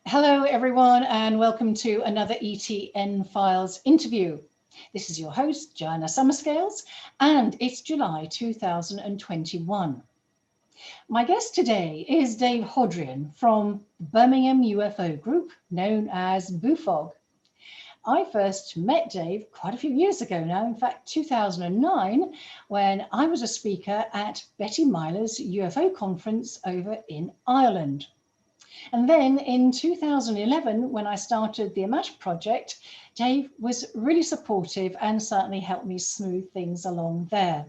Hello, everyone, and welcome to another ETN Files interview. This is your host, Joanna Summerscales, and it's July 2021. My guest today is Dave Hodrien from Birmingham UFO Group, known as BUFOG. I first met Dave quite a few years ago now, in fact, 2009, when I was a speaker at Betty Myler's UFO conference over in Ireland. And then in 2011, when I started the AWACS project, Dave was really supportive and certainly helped me smooth things along there.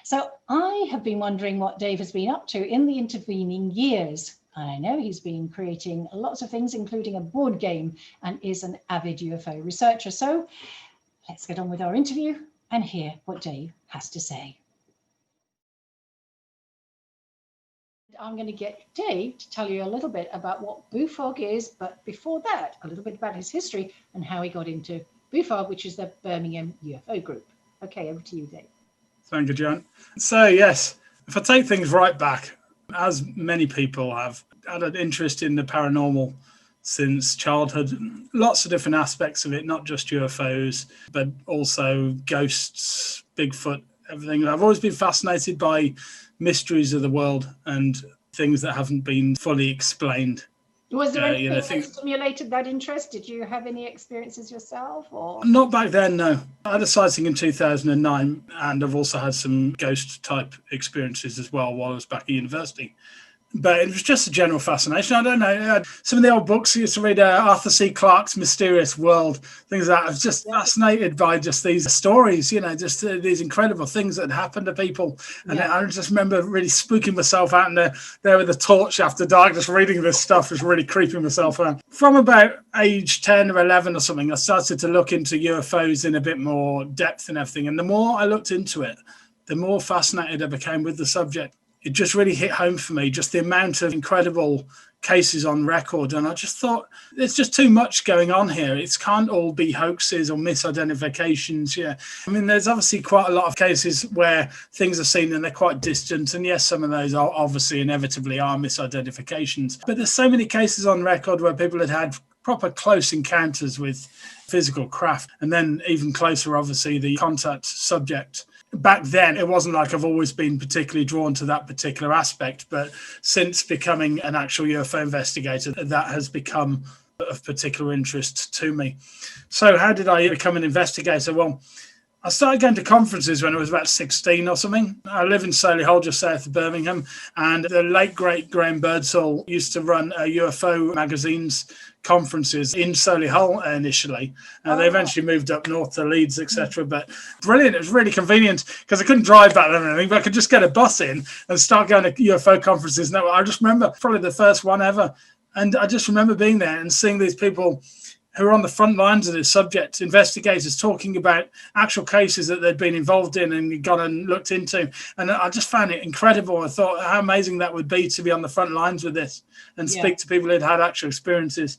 So I have been wondering what Dave has been up to in the intervening years. I know he's been creating lots of things, including a board game, and is an avid UFO researcher. So let's get on with our interview and hear what Dave has to say. I'm going to get Dave to tell you a little bit about what BUFOG is, but before that, a little bit about his history and how he got into BUFOG, which is the Birmingham UFO Group. Okay, over to you, Dave. Thank you, John. So, yes, if I take things right back, as many people have had an interest in the paranormal since childhood, lots of different aspects of it, not just UFOs, but also ghosts, Bigfoot, everything. I've always been fascinated by mysteries of the world and things that haven't been fully explained. Was there anything that stimulated that interest? Did you have any experiences yourself? Or not back then, no. I had a sighting in 2009, and I've also had some ghost type experiences as well while I was back at university. But it was just a general fascination. I don't know. Some of the old books I used to read, Arthur C. Clarke's Mysterious World, things like that. I was just fascinated by just these stories, just these incredible things that had happened to people. And I just remember really spooking myself out there with a torch after dark, just reading this stuff, was really creeping myself out. From about age 10 or 11 or something, I started to look into UFOs in a bit more depth and everything. And the more I looked into it, the more fascinated I became with the subject. It just really hit home for me, just the amount of incredible cases on record. And I just thought, there's just too much going on here. It can't all be hoaxes or misidentifications. Yeah. I mean, there's obviously quite a lot of cases where things are seen and they're quite distant. And yes, some of those are obviously inevitably are misidentifications. But there's so many cases on record where people had proper close encounters with physical craft. And then even closer, obviously, the contact subject. Back then, it wasn't like I've always been particularly drawn to that particular aspect, but since becoming an actual UFO investigator, that has become of particular interest to me. So how did I become an investigator? Well, I started going to conferences when I was about 16 or something. I live in Solihull, just south of Birmingham, and the late, great Graham Birdsall used to run UFO magazines conferences in Solihull initially. They eventually moved up north to Leeds, etc. But brilliant. It was really convenient because I couldn't drive back then or anything, but I could just get a bus in and start going to UFO conferences. And I just remember probably the first one ever. And I just remember being there and seeing these people who are on the front lines of this subject, investigators talking about actual cases that they'd been involved in and gone and looked into. And I just found it incredible. I thought how amazing that would be to be on the front lines with this and speak to people who'd had actual experiences.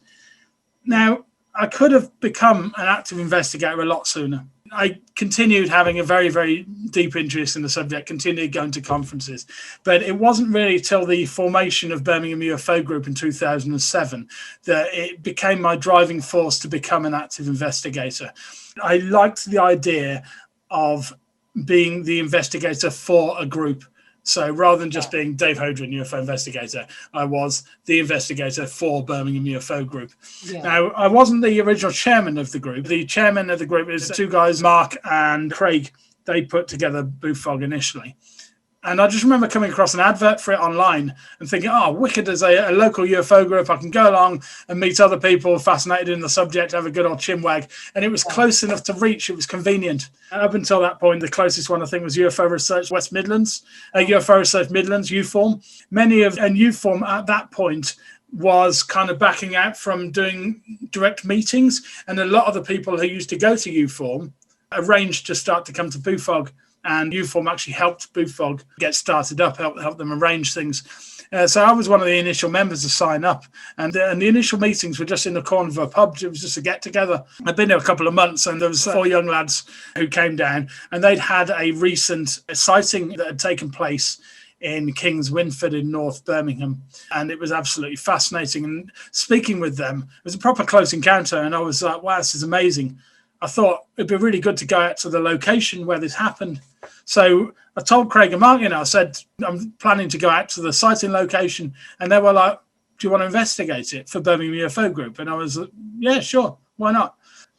Now, I could have become an active investigator a lot sooner. I continued having a very, very deep interest in the subject, continued going to conferences. But it wasn't really till the formation of Birmingham UFO Group in 2007 that it became my driving force to become an active investigator. I liked the idea of being the investigator for a group. So rather than just being Dave Hodrien, UFO investigator, I was the investigator for Birmingham UFO Group. Yeah. Now, I wasn't the original chairman of the group. The chairman of the group is two guys, Mark and Craig. They put together BUFOG initially. And I just remember coming across an advert for it online and thinking, oh, wicked, as a local UFO group, I can go along and meet other people fascinated in the subject, have a good old chinwag. And it was close enough to reach. It was convenient. And up until that point, the closest one, I think, was UFO Research West Midlands, UFO Research Midlands, UFORM. And UFORM at that point was kind of backing out from doing direct meetings. And a lot of the people who used to go to UFORM arranged to start to come to BUFOG. And UFORM actually helped BUFOG get started up, help them arrange things. So I was one of the initial members to sign up. And the initial meetings were just in the corner of a pub. It was just a get-together. I'd been there a couple of months, and there was 4 young lads who came down. And they'd had a recent sighting that had taken place in King's Winford in North Birmingham. And it was absolutely fascinating. And speaking with them, it was a proper close encounter. And I was like, wow, this is amazing. I thought it'd be really good to go out to the location where this happened. So I told Craig and Mark, I said, I'm planning to go out to the sighting location. And they were like, do you want to investigate it for Birmingham UFO Group? And I was like, yeah, sure. Why not?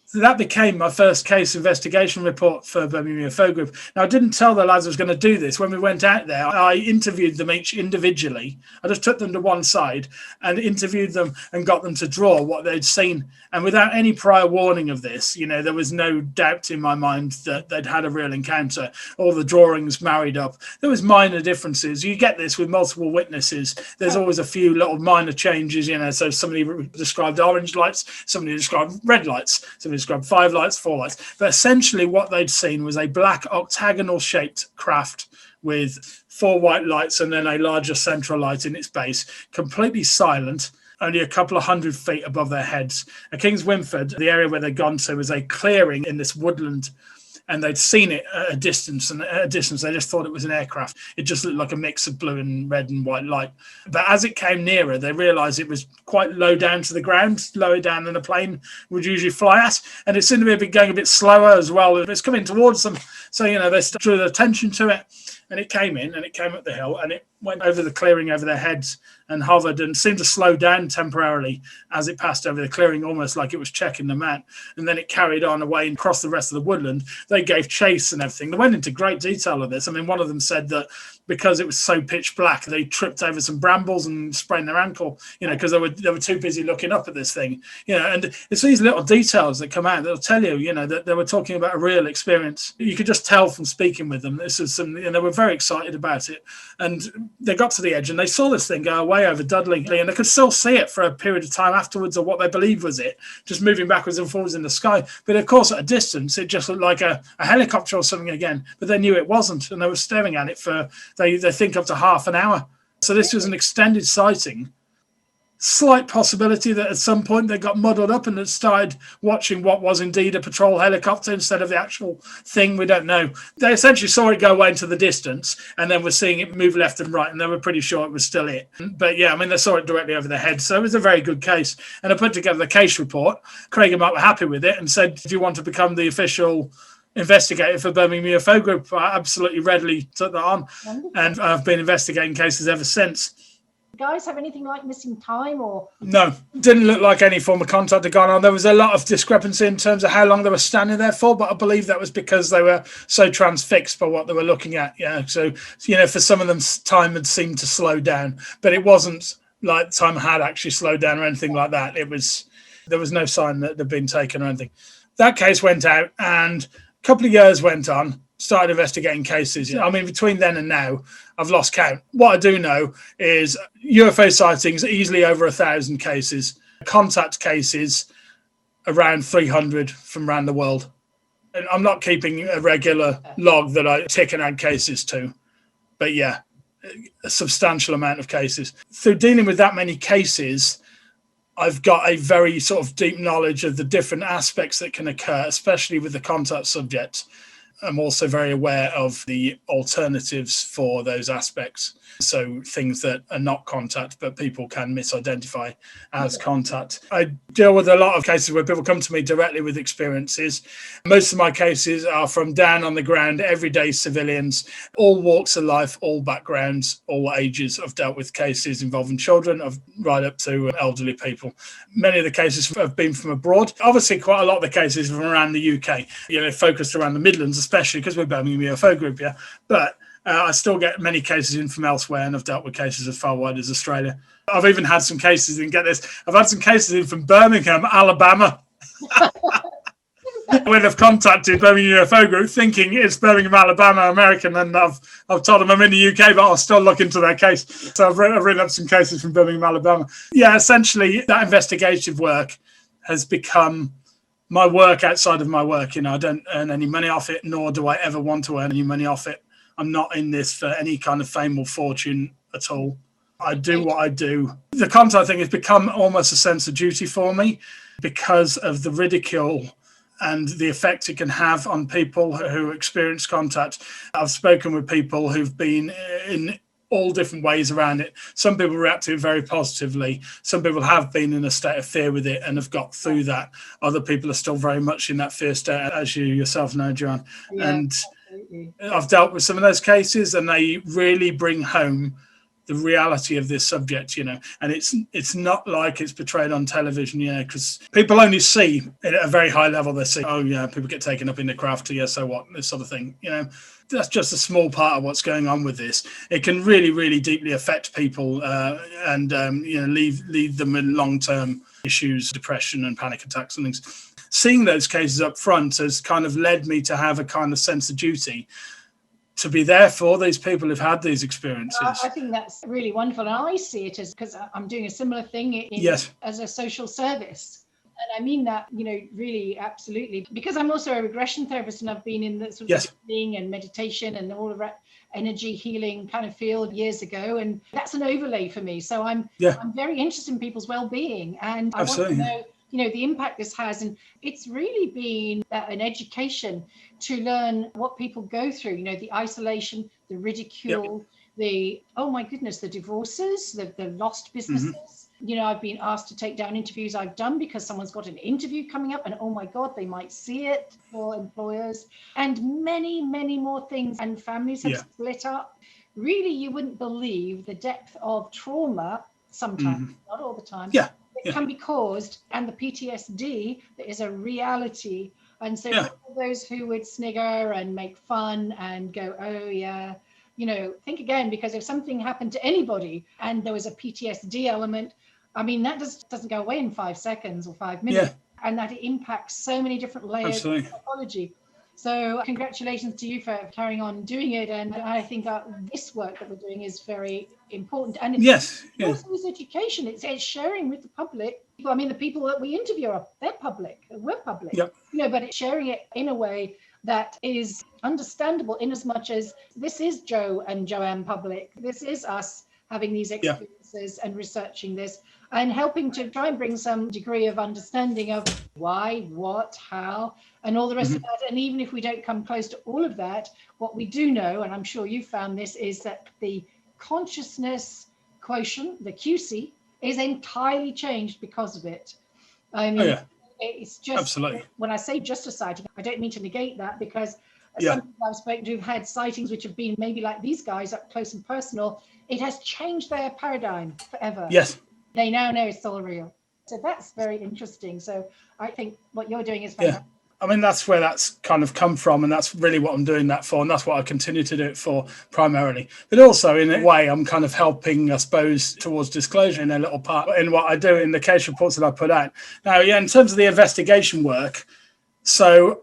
So that became my first case investigation report for Birmingham UFO Group. Now, I didn't tell the lads I was going to do this. When we went out there, I interviewed them each individually. I just took them to one side and interviewed them and got them to draw what they'd seen. And without any prior warning of this, there was no doubt in my mind that they'd had a real encounter. All the drawings married up. There was minor differences. You get this with multiple witnesses. There's always a few little minor changes, So somebody described orange lights, somebody described red lights, somebody described 5 lights, 4 lights. But essentially what they'd seen was a black octagonal shaped craft with 4 white lights and then a larger central light in its base, completely silent, only a couple of 100 feet above their heads. At King's Winford, the area where they'd gone to was a clearing in this woodland, and they'd seen it at a distance, and at a distance they just thought it was an aircraft. It just looked like a mix of blue and red and white light. But as it came nearer, they realised it was quite low down to the ground, lower down than a plane would usually fly at, and it seemed to be going a bit slower as well. It's coming towards them, so they drew their attention to it, and it came in, and it came up the hill, and it went over the clearing over their heads and hovered and seemed to slow down temporarily as it passed over the clearing, almost like it was checking them out. And then it carried on away and across the rest of the woodland. They gave chase and everything. They went into great detail of this. I mean, one of them said that because it was so pitch black, they tripped over some brambles and sprained their ankle, because they were too busy looking up at this thing, and it's these little details that come out that'll tell you, that they were talking about a real experience. You could just tell from speaking with them. This is something, they were very excited about it. And they got to the edge and they saw this thing go away over Dudley, and they could still see it for a period of time afterwards, or what they believed was it, just moving backwards and forwards in the sky. But of course, at a distance, it just looked like a helicopter or something again, but they knew it wasn't, and they were staring at it for, they think, up to half an hour. So this was an extended sighting. Slight possibility that at some point they got muddled up and had started watching what was indeed a patrol helicopter instead of the actual thing. We don't know. They essentially saw it go away into the distance, and then were seeing it move left and right, and they were pretty sure it was still it. But yeah, I mean, they saw it directly over their heads, so it was a very good case. And I put together the case report. Craig and Mark were happy with it and said, do you want to become the official investigator for Birmingham UFO Group? I absolutely readily took that on. Wonderful. And I've been investigating cases ever since. Guys have anything like missing time or? No, didn't look like any form of contact had gone on. There was a lot of discrepancy in terms of how long they were standing there for, but I believe that was because they were so transfixed by what they were looking at. Yeah, so for some of them, time had seemed to slow down, but it wasn't like time had actually slowed down or anything like that. There was no sign that they'd been taken or anything. That case went out, and a couple of years went on. Started investigating cases. I mean, between then and now, I've lost count. What I do know is UFO sightings, easily over 1,000 cases. Contact cases, around 300 from around the world. And I'm not keeping a regular log that I tick and add cases to. But yeah, a substantial amount of cases. Through dealing with that many cases, I've got a very sort of deep knowledge of the different aspects that can occur, especially with the contact subjects. I'm also very aware of the alternatives for those aspects. So things that are not contact, but people can misidentify as contact. I deal with a lot of cases where people come to me directly with experiences. Most of my cases are from down on the ground, everyday civilians, all walks of life, all backgrounds, all ages. I've dealt with cases involving children, right up to elderly people. Many of the cases have been from abroad. Obviously, quite a lot of the cases from around the UK, focused around the Midlands, especially because we're Birmingham UFO Group, yeah. But I still get many cases in from elsewhere, and I've dealt with cases as far wide as Australia. I've even had some cases in, get this, I've had some cases in from Birmingham, Alabama. When I've contacted Birmingham UFO Group thinking it's Birmingham, Alabama, American, and I've told them I'm in the UK, but I'll still look into their case. So I've written up some cases from Birmingham, Alabama. Yeah, essentially that investigative work has become my work outside of my work. I don't earn any money off it, nor do I ever want to earn any money off it. I'm not in this for any kind of fame or fortune at all. I do what I do. The contact thing has become almost a sense of duty for me because of the ridicule and the effect it can have on people who experience contact. I've spoken with people who've been in all different ways around it. Some people react to it very positively. Some people have been in a state of fear with it and have got through that. Other people are still very much in that fear state, as you yourself know, Joanne. Yeah, and absolutely. I've dealt with some of those cases, and they really bring home the reality of this subject, and it's not like it's portrayed on television, because people only see it at a very high level. They see, oh yeah, people get taken up in the craft, yeah, so what, this sort of thing, that's just a small part of what's going on with this. It can really, really deeply affect people, and leave them in long-term issues, depression and panic attacks and things. Seeing those cases up front has kind of led me to have a kind of sense of duty to be there for these people who've had these experiences. I think that's really wonderful. And I see it as, because I'm doing a similar thing as a social service. And I mean that, really, absolutely. Because I'm also a regression therapist, and I've been in the sort of healing and meditation and all of that energy healing kind of field years ago. And that's an overlay for me. So I'm very interested in people's well-being. And I want to know, the impact this has. And it's really been an education to learn what people go through, the isolation, the ridicule, the, oh my goodness, the divorces, the lost businesses. I've been asked to take down interviews I've done because someone's got an interview coming up and, oh my God, they might see it for employers, and many, many more things. And families have split up. Really, you wouldn't believe the depth of trauma sometimes, not all the time. It can be caused, and the PTSD that is a reality. And so for those who would snigger and make fun and go, oh yeah, think again, because if something happened to anybody and there was a PTSD element, I mean, that doesn't go away in 5 seconds or 5 minutes, and that it impacts so many different layers of psychology. So congratulations to you for carrying on doing it. And I think this work that we're doing is very important. And also is education. It's sharing with the public. I mean, the people that we interview they're public. We're public. But it's sharing it in a way that is understandable, in as much as this is Joe and Joanne public. This is us having these experiences and researching this and helping to try and bring some degree of understanding of why, what, how, and all the rest of that. And even if we don't come close to all of that, what we do know, and I'm sure you found this, is that the consciousness quotient, the QC, is entirely changed because of it. I mean, it's just, absolutely. When I say just a sighting, I don't mean to negate that, because some people I've spoken to have had sightings which have been maybe like these guys, up close and personal. It has changed their paradigm forever. They now know it's all real. So that's very interesting. So I think what you're doing is fantastic. I mean, that's where that's kind of come from, and that's really what I'm doing that for, and that's what I continue to do it for primarily. But also, in a way, I'm kind of helping, I suppose, towards disclosure in a little part in what I do in the case reports that I put out. Now, in terms of the investigation work, so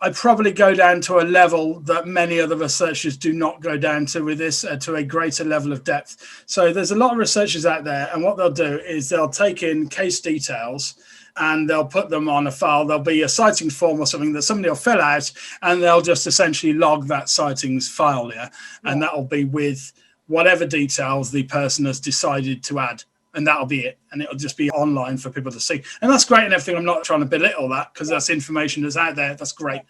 I probably go down to a level that many other researchers do not go down to with this, to a greater level of depth. So there's a lot of researchers out there, and what they'll do is they'll take in case details and they'll put them on a file. There'll be a sightings form or something that somebody will fill out, and they'll just essentially log that sightings file there. And that'll be with whatever details the person has decided to add. And that'll be it. And it'll just be online for people to see. And that's great and everything. I'm not trying to belittle that, because that's information that's out there. That's great.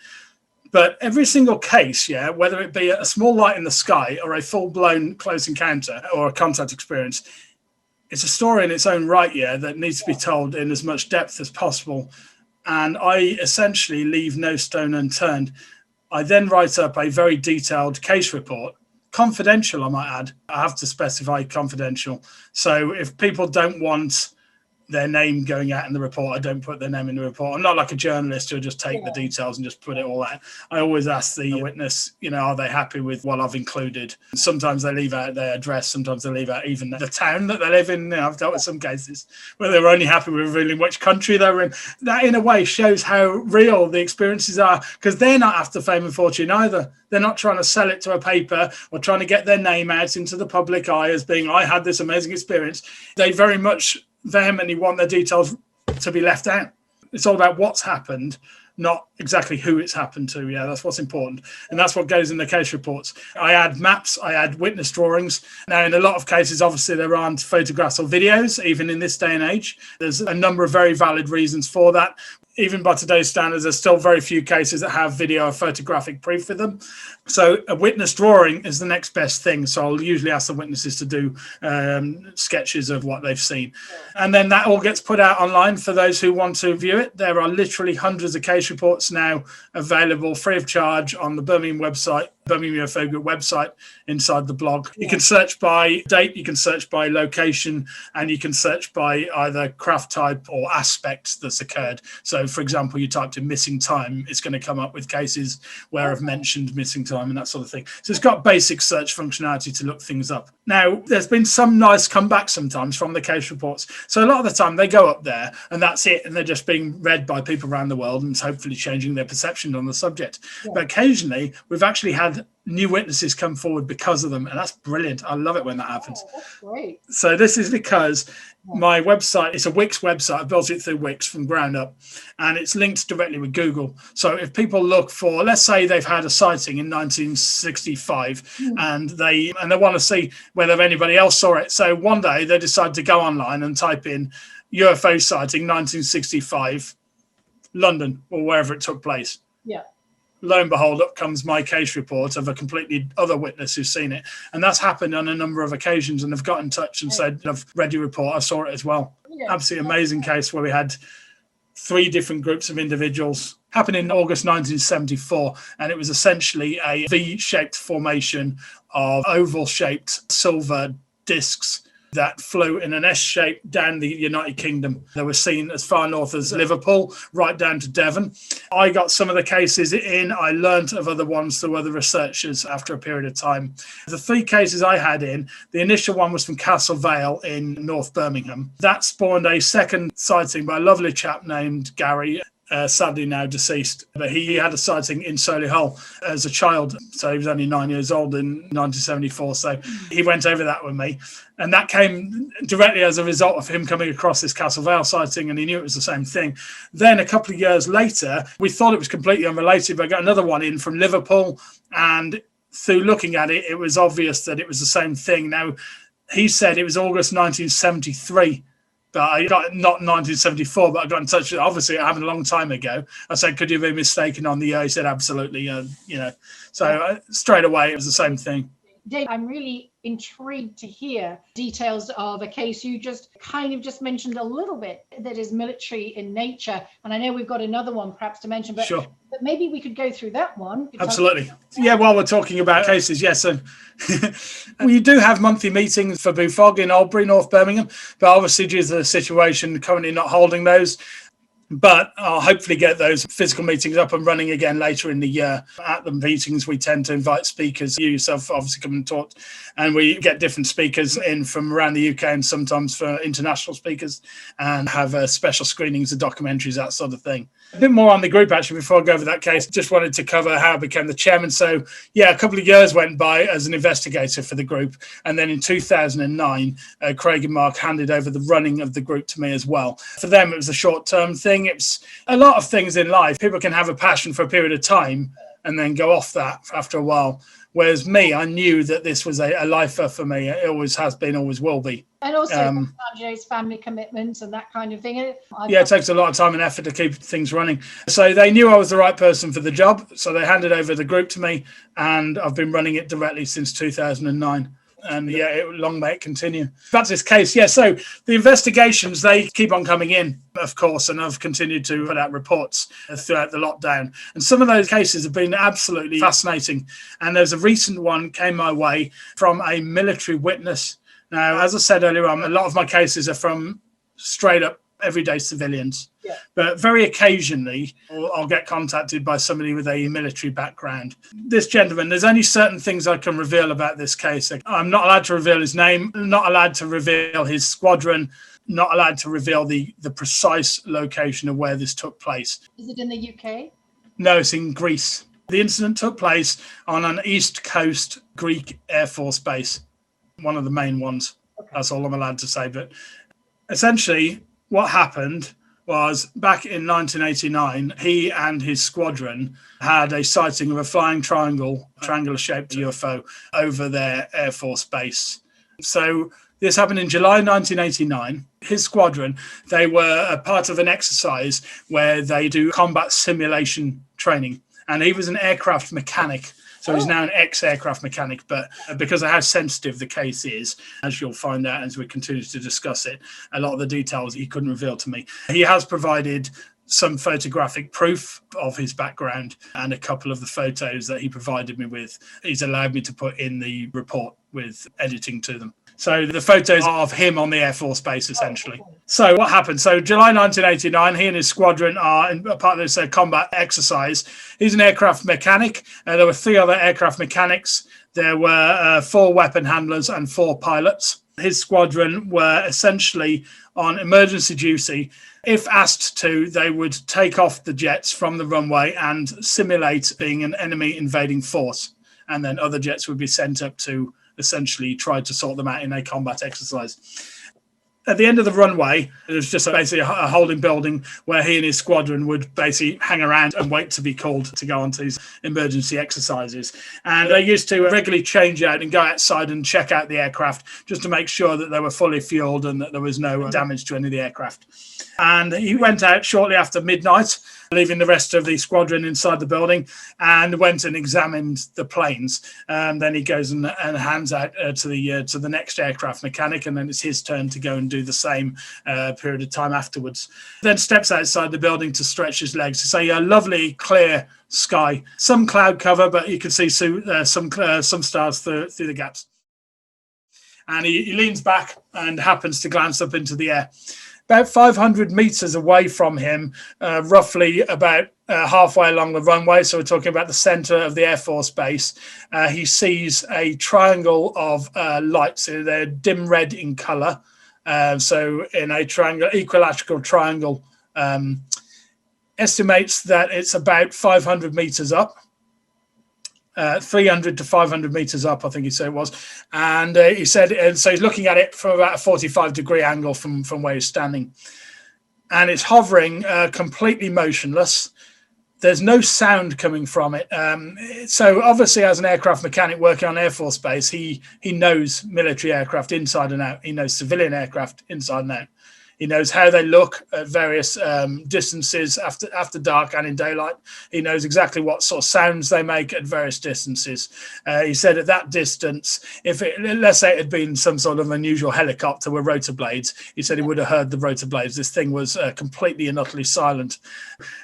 But every single case, whether it be a small light in the sky or a full-blown close encounter or a contact experience, it's a story in its own right, that needs to be told in as much depth as possible. And I essentially leave no stone unturned. I then write up a very detailed case report, confidential, I might add. I have to specify confidential. So if people don't want their name going out in the report, I don't put their name in the report. I'm not like a journalist who'll just take the details and just put it all out. I always ask the witness, are they happy with what I've included? Sometimes they leave out their address, sometimes they leave out even the town that they live in. I've dealt with some cases where they were only happy with revealing which country they were in. That in a way shows how real the experiences are, because they're not after fame and fortune either. They're not trying to sell it to a paper or trying to get their name out into the public eye as being, I had this amazing experience. They very much vehemently want their details to be left out. It's all about what's happened, not exactly who it's happened to. That's what's important. And that's what goes in the case reports. I add maps, I add witness drawings. Now, in a lot of cases, obviously, there aren't photographs or videos, even in this day and age. There's a number of very valid reasons for that. even by today's standards, there's still very few cases that have video or photographic proof with them. So a witness drawing is the next best thing. So I'll usually ask the witnesses to do sketches of what they've seen. And then that all gets put out online for those who want to view it. There are literally hundreds of case reports now available free of charge on the Birmingham website, Birmingham UFO Group website, inside the blog. You can search by date, you can search by location, and you can search by either craft type or aspect that's occurred. So, for example, you typed in missing time, it's going to come up with cases where I've mentioned missing time and that sort of thing. So it's got basic search functionality to look things up. Now, there's been some nice comeback sometimes from the case reports. So a lot of the time they go up there and that's it, and they're just being read by people around the world and it's hopefully changing their perception on the subject. Yeah. But occasionally we've actually had new witnesses come forward because of them, and that's brilliant. I love it when that happens. Oh, that's great. So this is because my website, it's a Wix website. I built it through Wix from ground up, and it's linked directly with Google. So if people look for, let's say they've had a sighting in 1965 and they want to see whether anybody else saw it. So one day they decide to go online and type in UFO sighting 1965 London or wherever it took place. Yeah. Lo and behold, up comes my case report of a completely other witness who's seen it. And that's happened on a number of occasions, and they've got in touch and said, I've read your report, I saw it as well. Yeah. Absolutely amazing case where we had 3 different groups of individuals. Happened in August 1974, and it was essentially a V-shaped formation of oval-shaped silver discs that flew in an S shape down the United Kingdom. They were seen as far north as Liverpool, right down to Devon. I got some of the cases in. I learned of other ones through other researchers after a period of time. The 3 cases I had in, the initial one was from Castle Vale in North Birmingham. That spawned a second sighting by a lovely chap named Gary, sadly now deceased, but he had a sighting in Solihull as a child. So he was only 9 years old in 1974. So he went over that with me. And that came directly as a result of him coming across this Castle Vale sighting, and he knew it was the same thing. Then a couple of years later, we thought it was completely unrelated, but I got another one in from Liverpool. And through looking at it, it was obvious that it was the same thing. Now, he said it was August 1973. But I got not 1974, but I got in touch with, obviously it happened a long time ago. I said, could you be mistaken on the year? He said, absolutely. So straight away, it was the same thing. Dave, I'm really intrigued to hear details of a case you just mentioned a little bit that is military in nature. And I know we've got another one perhaps to mention, but, sure. But maybe we could go through that one. Absolutely. Yeah, while we're talking about cases, yes. So we do have monthly meetings for BUFOG in Albury, North Birmingham, but obviously due to the situation, currently not holding those. But I'll hopefully get those physical meetings up and running again later in the year. At the meetings, we tend to invite speakers. You yourself obviously come and talk, and we get different speakers in from around the UK and sometimes for international speakers, and have special screenings of documentaries, that sort of thing. A bit more on the group, actually, before I go over that case. Just wanted to cover how I became the chairman. So, yeah, a couple of years went by as an investigator for the group. And then in 2009, Craig and Mark handed over the running of the group to me as well. For them, it was a short-term thing. It's a lot of things in life. People can have a passion for a period of time and then go off that after a while. Whereas me, I knew that this was a lifer for me. It always has been, always will be. And also, sometimes, it's family commitments and that kind of thing. It takes a lot of time and effort to keep things running. So they knew I was the right person for the job. So they handed over the group to me, and I've been running it directly since 2009. And long may it continue. That's this case. Yeah, so the investigations, they keep on coming in, of course, and I've continued to put out reports throughout the lockdown. And some of those cases have been absolutely fascinating. And there's a recent one came my way from a military witness. Now, as I said earlier on, a lot of my cases are from straight up everyday civilians. Yeah. But very occasionally I'll get contacted by somebody with a military background. This gentleman, there's only certain things I can reveal about this case. I'm not allowed to reveal his name, not allowed to reveal his squadron, not allowed to reveal the precise location of where this took place. Is it in the UK? No, it's in Greece. The incident took place on an East Coast Greek Air Force base, one of the main ones. Okay. That's all I'm allowed to say. But essentially, what happened was back in 1989, he and his squadron had a sighting of a flying triangular-shaped UFO over their Air Force base. So this happened in July 1989. His squadron, they were a part of an exercise where they do combat simulation training. And he was an aircraft mechanic. So he's now an ex-aircraft mechanic. But because of how sensitive the case is, as you'll find out as we continue to discuss it, a lot of the details he couldn't reveal to me. He has provided some photographic proof of his background, and a couple of the photos that he provided me with, he's allowed me to put in the report with editing to them. So the photos are of him on the Air Force Base, essentially. So what happened? So July 1989, he and his squadron are in part of this combat exercise. He's an aircraft mechanic. There were 3 other aircraft mechanics. There were 4 weapon handlers and 4 pilots. His squadron were essentially on emergency duty. If asked to, they would take off the jets from the runway and simulate being an enemy invading force. And then other jets would be sent up to essentially try to sort them out in a combat exercise. At the end of the runway, it was just basically a holding building where he and his squadron would basically hang around and wait to be called to go on to these emergency exercises. And they used to regularly change out and go outside and check out the aircraft just to make sure that they were fully fueled and that there was no damage to any of the aircraft. And he went out shortly after midnight, leaving the rest of the squadron inside the building, and went and examined the planes. Then he goes and hands out to the next aircraft mechanic, and then it's his turn to go and do the same period of time afterwards. Then steps outside the building to stretch his legs. It's a lovely, clear sky. Some cloud cover, but you can see some stars through the gaps. And he leans back and happens to glance up into the air. About 500 meters away from him, roughly about halfway along the runway, so we're talking about the center of the Air Force Base, he sees a triangle of lights. They're dim red in color. So in a triangle, equilateral triangle, estimates that it's about 500 meters up. 300 to 500 meters up, I think he said it was. And he said, and so he's looking at it from about a 45-degree angle from where he's standing. And it's hovering completely motionless. There's no sound coming from it. So obviously, as an aircraft mechanic working on Air Force Base, he knows military aircraft inside and out. He knows civilian aircraft inside and out. He knows how they look at various distances after dark and in daylight. He knows exactly what sort of sounds they make at various distances. He said at that distance, let's say it had been some sort of unusual helicopter with rotor blades, he said he would have heard the rotor blades. This thing was completely and utterly silent.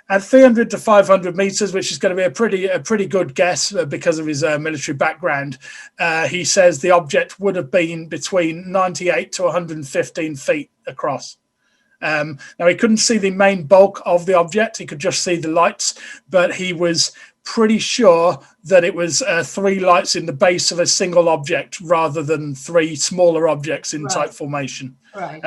At 300 to 500 meters, which is going to be a pretty good guess because of his military background, he says the object would have been between 98 to 115 feet across. Now, he couldn't see the main bulk of the object. He could just see the lights, but he was pretty sure that it was 3 lights in the base of a single object rather than 3 smaller objects in type formation. Right.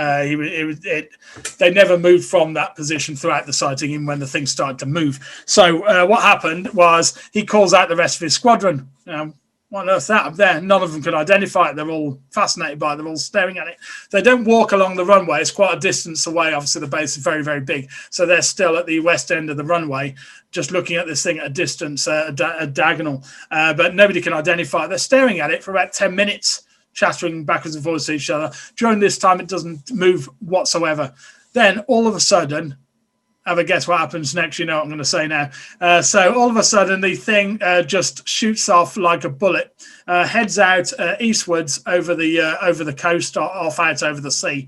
They never moved from that position throughout the sighting, even when the thing started to move. So what happened was he calls out the rest of his squadron. What on earth's that up there? None of them could identify it. They're all fascinated by it. They're all staring at it. They don't walk along the runway. It's quite a distance away. Obviously, the base is very, very big. So they're still at the west end of the runway, just looking at this thing at a distance, a diagonal. But nobody can identify it. They're staring at it for about 10 minutes, chattering backwards and forwards to each other. During this time, it doesn't move whatsoever. Then, all of a sudden, have a guess what happens next. You know what I'm going to say now. So all of a sudden, the thing just shoots off like a bullet, heads out eastwards over the coast, off out over the sea.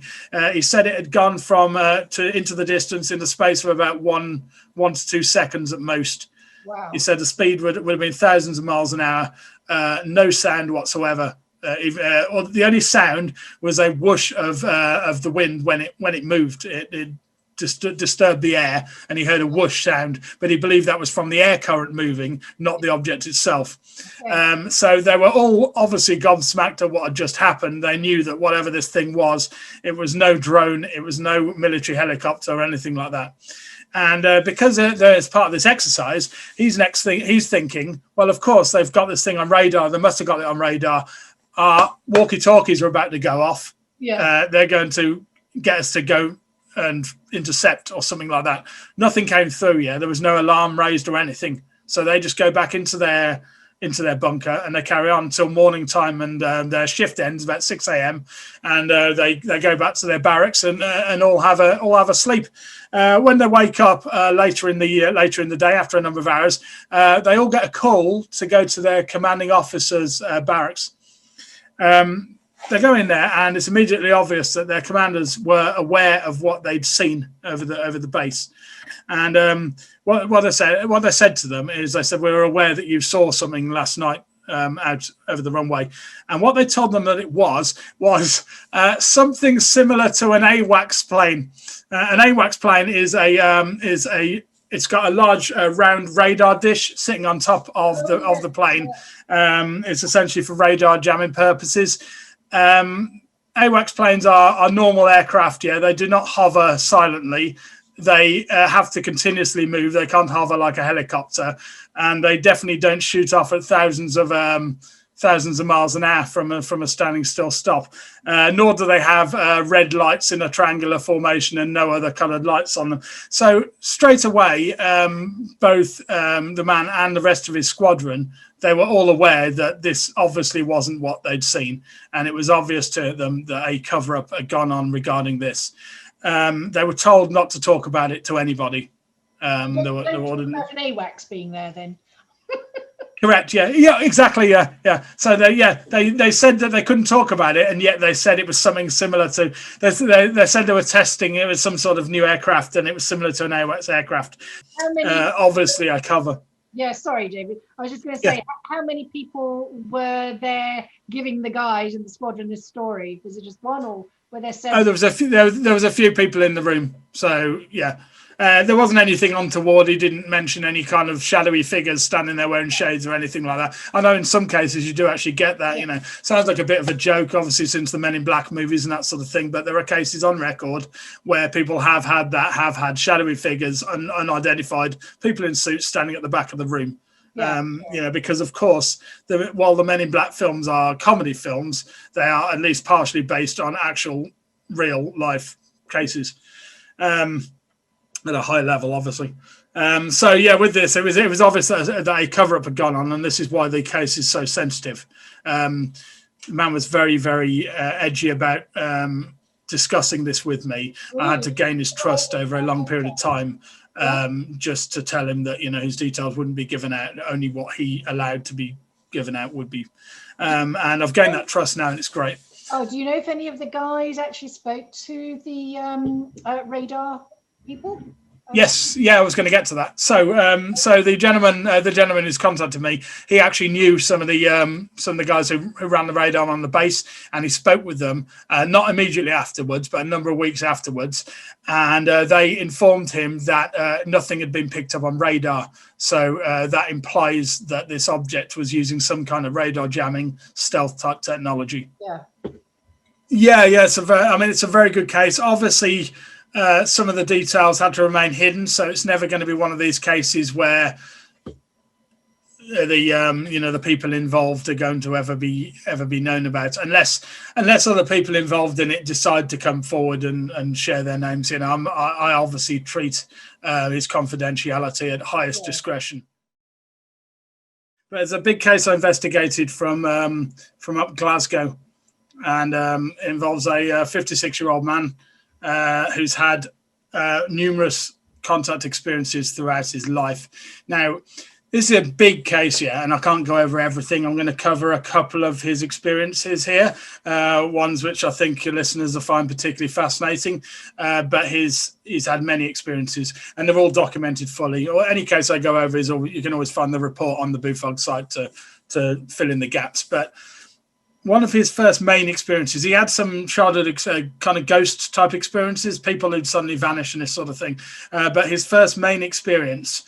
He said it had gone from into the distance in the space of about 1 to 2 seconds at most. Wow. He said the speed would have been thousands of miles an hour, no sound whatsoever. Or the only sound was a whoosh of the wind when it moved. It disturbed the air, and he heard a whoosh sound, but he believed that was from the air current moving, not the object itself. Okay. So they were all obviously gobsmacked at what had just happened. They knew that whatever this thing was, it was no drone, it was no military helicopter or anything like that. And because they're part of this exercise, he's thinking, well, of course, they've got this thing on radar. They must have got it on radar. Our walkie-talkies are about to go off. Yeah. They're going to get us to go and intercept or something like that. Nothing came through yet. There was no alarm raised or anything. So they just go back into their into their bunker, and they carry on until morning time, and their shift ends about 6 a.m. and they go back to their barracks and all have a sleep. When they wake up later in the day, after a number of hours, they all get a call to go to their commanding officer's barracks. They go in there, and it's immediately obvious that their commanders were aware of what they'd seen over the base. And what they said to them is, they said, "We were aware that you saw something last night out over the runway." And what they told them that it was something similar to an AWACS plane. An AWACS plane it's got a large round radar dish sitting on top of the plane. It's essentially for radar jamming purposes. AWACS planes are normal aircraft. Yeah, they do not hover silently. They have to continuously move. They can't hover like a helicopter, and they definitely don't shoot off at thousands of miles an hour from a standing still stop. Nor do they have red lights in a triangular formation and no other coloured lights on them. So straight away, both the man and the rest of his squadron, they were all aware that this obviously wasn't what they'd seen, and it was obvious to them that a cover-up had gone on regarding this. They were told not to talk about it to anybody. Don't talk about an AWACS being there then. Correct. Yeah. Exactly. Yeah. So they said that they couldn't talk about it, and yet they said it was something similar to. They said they were testing. It was some sort of new aircraft, and it was similar to an AWACS aircraft. Obviously, I cover. Yeah. Sorry, David. I was just going to say, how many people were there giving the guys in the squadron this story? Was it just one, or were there several? Oh, there was a few people in the room. So yeah. There wasn't anything untoward. He didn't mention any kind of shadowy figures standing there wearing shades or anything like that. I know in some cases you do actually get that, sounds like a bit of a joke, obviously, since the Men in Black movies and that sort of thing. But there are cases on record where people have had shadowy figures, unidentified people in suits standing at the back of the room. Because of course, while the Men in Black films are comedy films, they are at least partially based on actual real life cases. At a high level, obviously. With this, it was obvious that a cover-up had gone on, and this is why the case is so sensitive. The man was very, very edgy about discussing this with me. I had to gain his trust over a long period of time, just to tell him that his details wouldn't be given out, only what he allowed to be given out would be. And I've gained that trust now, and it's great. Oh, do you know if any of the guys actually spoke to the radar people? Yes, I was going to get to that. So the gentleman who's contacted me, he actually knew some of the guys who ran the radar on the base, and he spoke with them not immediately afterwards, but a number of weeks afterwards, and they informed him that nothing had been picked up on radar. So that implies that this object was using some kind of radar jamming stealth type technology. Yeah. It's a very good case. Obviously. Some of the details had to remain hidden, so it's never going to be one of these cases where the people involved are going to ever be known about, unless other people involved in it decide to come forward and share their names. I obviously treat his confidentiality at highest discretion. But there's a big case I investigated from up Glasgow, and it involves a 56-year-old man who's had numerous contact experiences throughout his life. Now, this is a big case, and I can't go over everything. I'm going to cover a couple of his experiences here, ones which I think your listeners will find particularly fascinating, but he's had many experiences, and they're all documented fully. Or any case I go over, you can always find the report on the BUFOG site to fill in the gaps. But one of his first main experiences, he had some childhood kind of ghost type experiences, people who'd suddenly vanish and this sort of thing. But his first main experience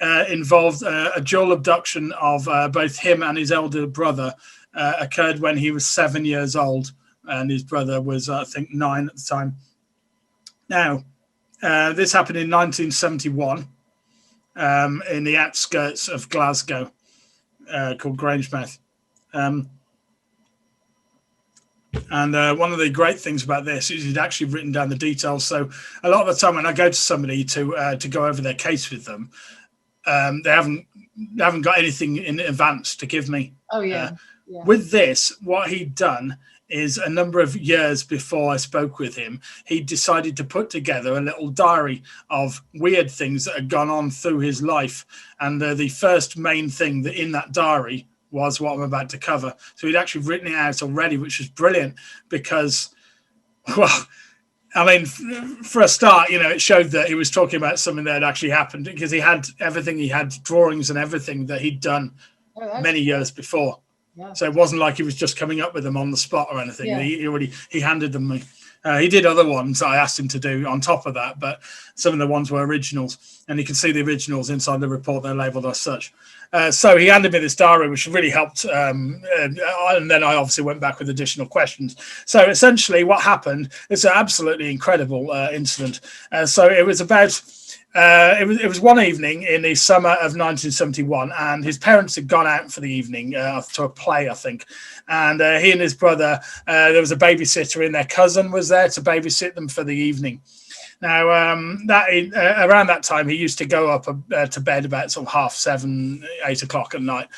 involved a dual abduction of both him and his elder brother. Occurred when he was 7 years old, and his brother was, I think, 9 at the time. Now, this happened in 1971 in the outskirts of Glasgow, called Grangemouth. And one of the great things about this is he'd actually written down the details. So a lot of the time when I go to somebody to go over their case with them, they haven't haven't got anything in advance to give me. Oh yeah. Yeah. With this, what he'd done is a number of years before I spoke with him, he decided to put together a little diary of weird things that had gone on through his life. And the first main thing that in that diary was what I'm about to cover. So he'd actually written it out already, which was brilliant because, well, I mean, for a start, you know, it showed that he was talking about something that had actually happened because he had everything. He had drawings and everything that he'd done many years before. Yeah. So it wasn't like he was just coming up with them on the spot or anything. Yeah. He handed them me. He did other ones I asked him to do on top of that, but some of the ones were originals, and you can see the originals inside the report. They're labelled as such. So he handed me this diary, which really helped. And then I obviously went back with additional questions. So essentially what happened, it's an absolutely incredible incident. So it was about... It was one evening in the summer of 1971, and his parents had gone out for the evening to a play, I think. And he and his brother, there was a babysitter, and their cousin was there to babysit them for the evening. Now, around that time, he used to go up to bed about sort of 7:30, 8 o'clock at night.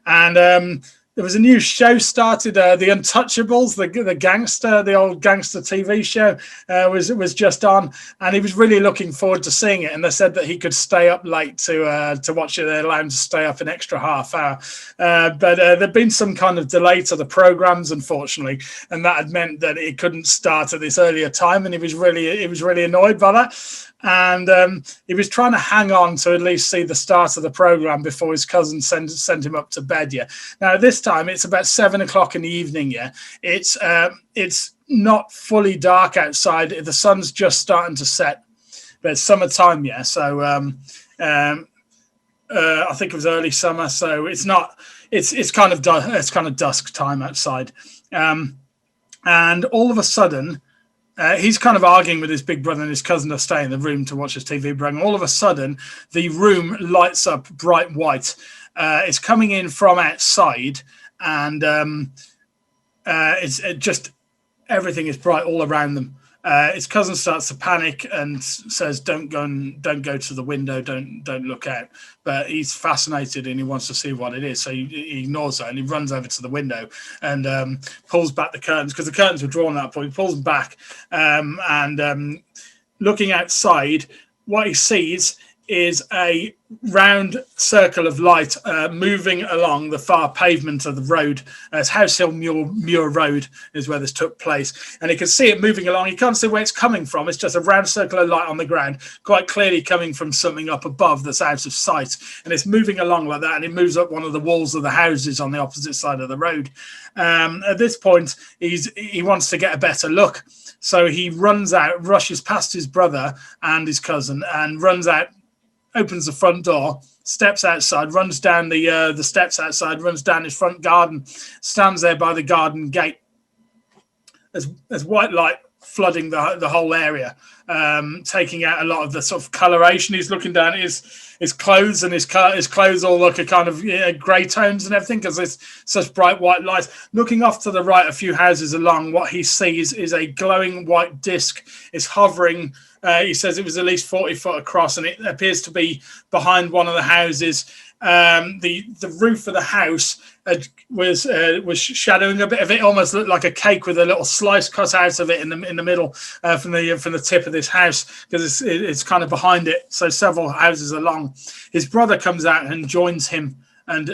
And there was a new show started, The Untouchables, the old gangster TV show was just on, and he was really looking forward to seeing it. And they said that he could stay up late to watch it. They allowed him to stay up an extra half hour. But there'd been some kind of delay to the programs, unfortunately, and that had meant that it couldn't start at this earlier time, and he was really annoyed by that. And he was trying to hang on to at least see the start of the program before his cousin sent him up to bed. Yeah. Now this time it's about 7 o'clock in the evening. Yeah. It's not fully dark outside. The sun's just starting to set, but it's summertime. Yeah. So I think it was early summer. So it's not. It's kind of dusk time outside. And all of a sudden. He's kind of arguing with his big brother and his cousin to stay in the room to watch his TV program. All of a sudden, the room lights up bright white. It's coming in from outside, and it's just everything is bright all around them. His cousin starts to panic and says, "Don't go to the window. Don't look out." But he's fascinated and he wants to see what it is, so he ignores that and he runs over to the window and pulls back the curtains because the curtains were drawn at that point. He pulls them back and looking outside, what he sees is a round circle of light moving along the far pavement of the road. It's House Hill Muir Road is where this took place. And you can see it moving along. You can't see where it's coming from. It's just a round circle of light on the ground, quite clearly coming from something up above that's out of sight. And it's moving along like that. And it moves up one of the walls of the houses on the opposite side of the road. At this point, he wants to get a better look. So he runs out, rushes past his brother and his cousin and runs out, opens the front door, steps outside, runs down the steps outside, runs down his front garden, stands there by the garden gate. There's white light flooding the whole area, taking out a lot of the sort of coloration. He's looking down at his clothes, and his clothes all look a kind of grey tones and everything because there's such bright white light. Looking off to the right, a few houses along, what he sees is a glowing white disc. It's hovering. He says it was at least 40 foot across, and it appears to be behind one of the houses. The roof of the house was shadowing a bit of it. Almost looked like a cake with a little slice cut out of it in the middle from the tip of this house because it's kind of behind it. So several houses along. His brother comes out and joins him. And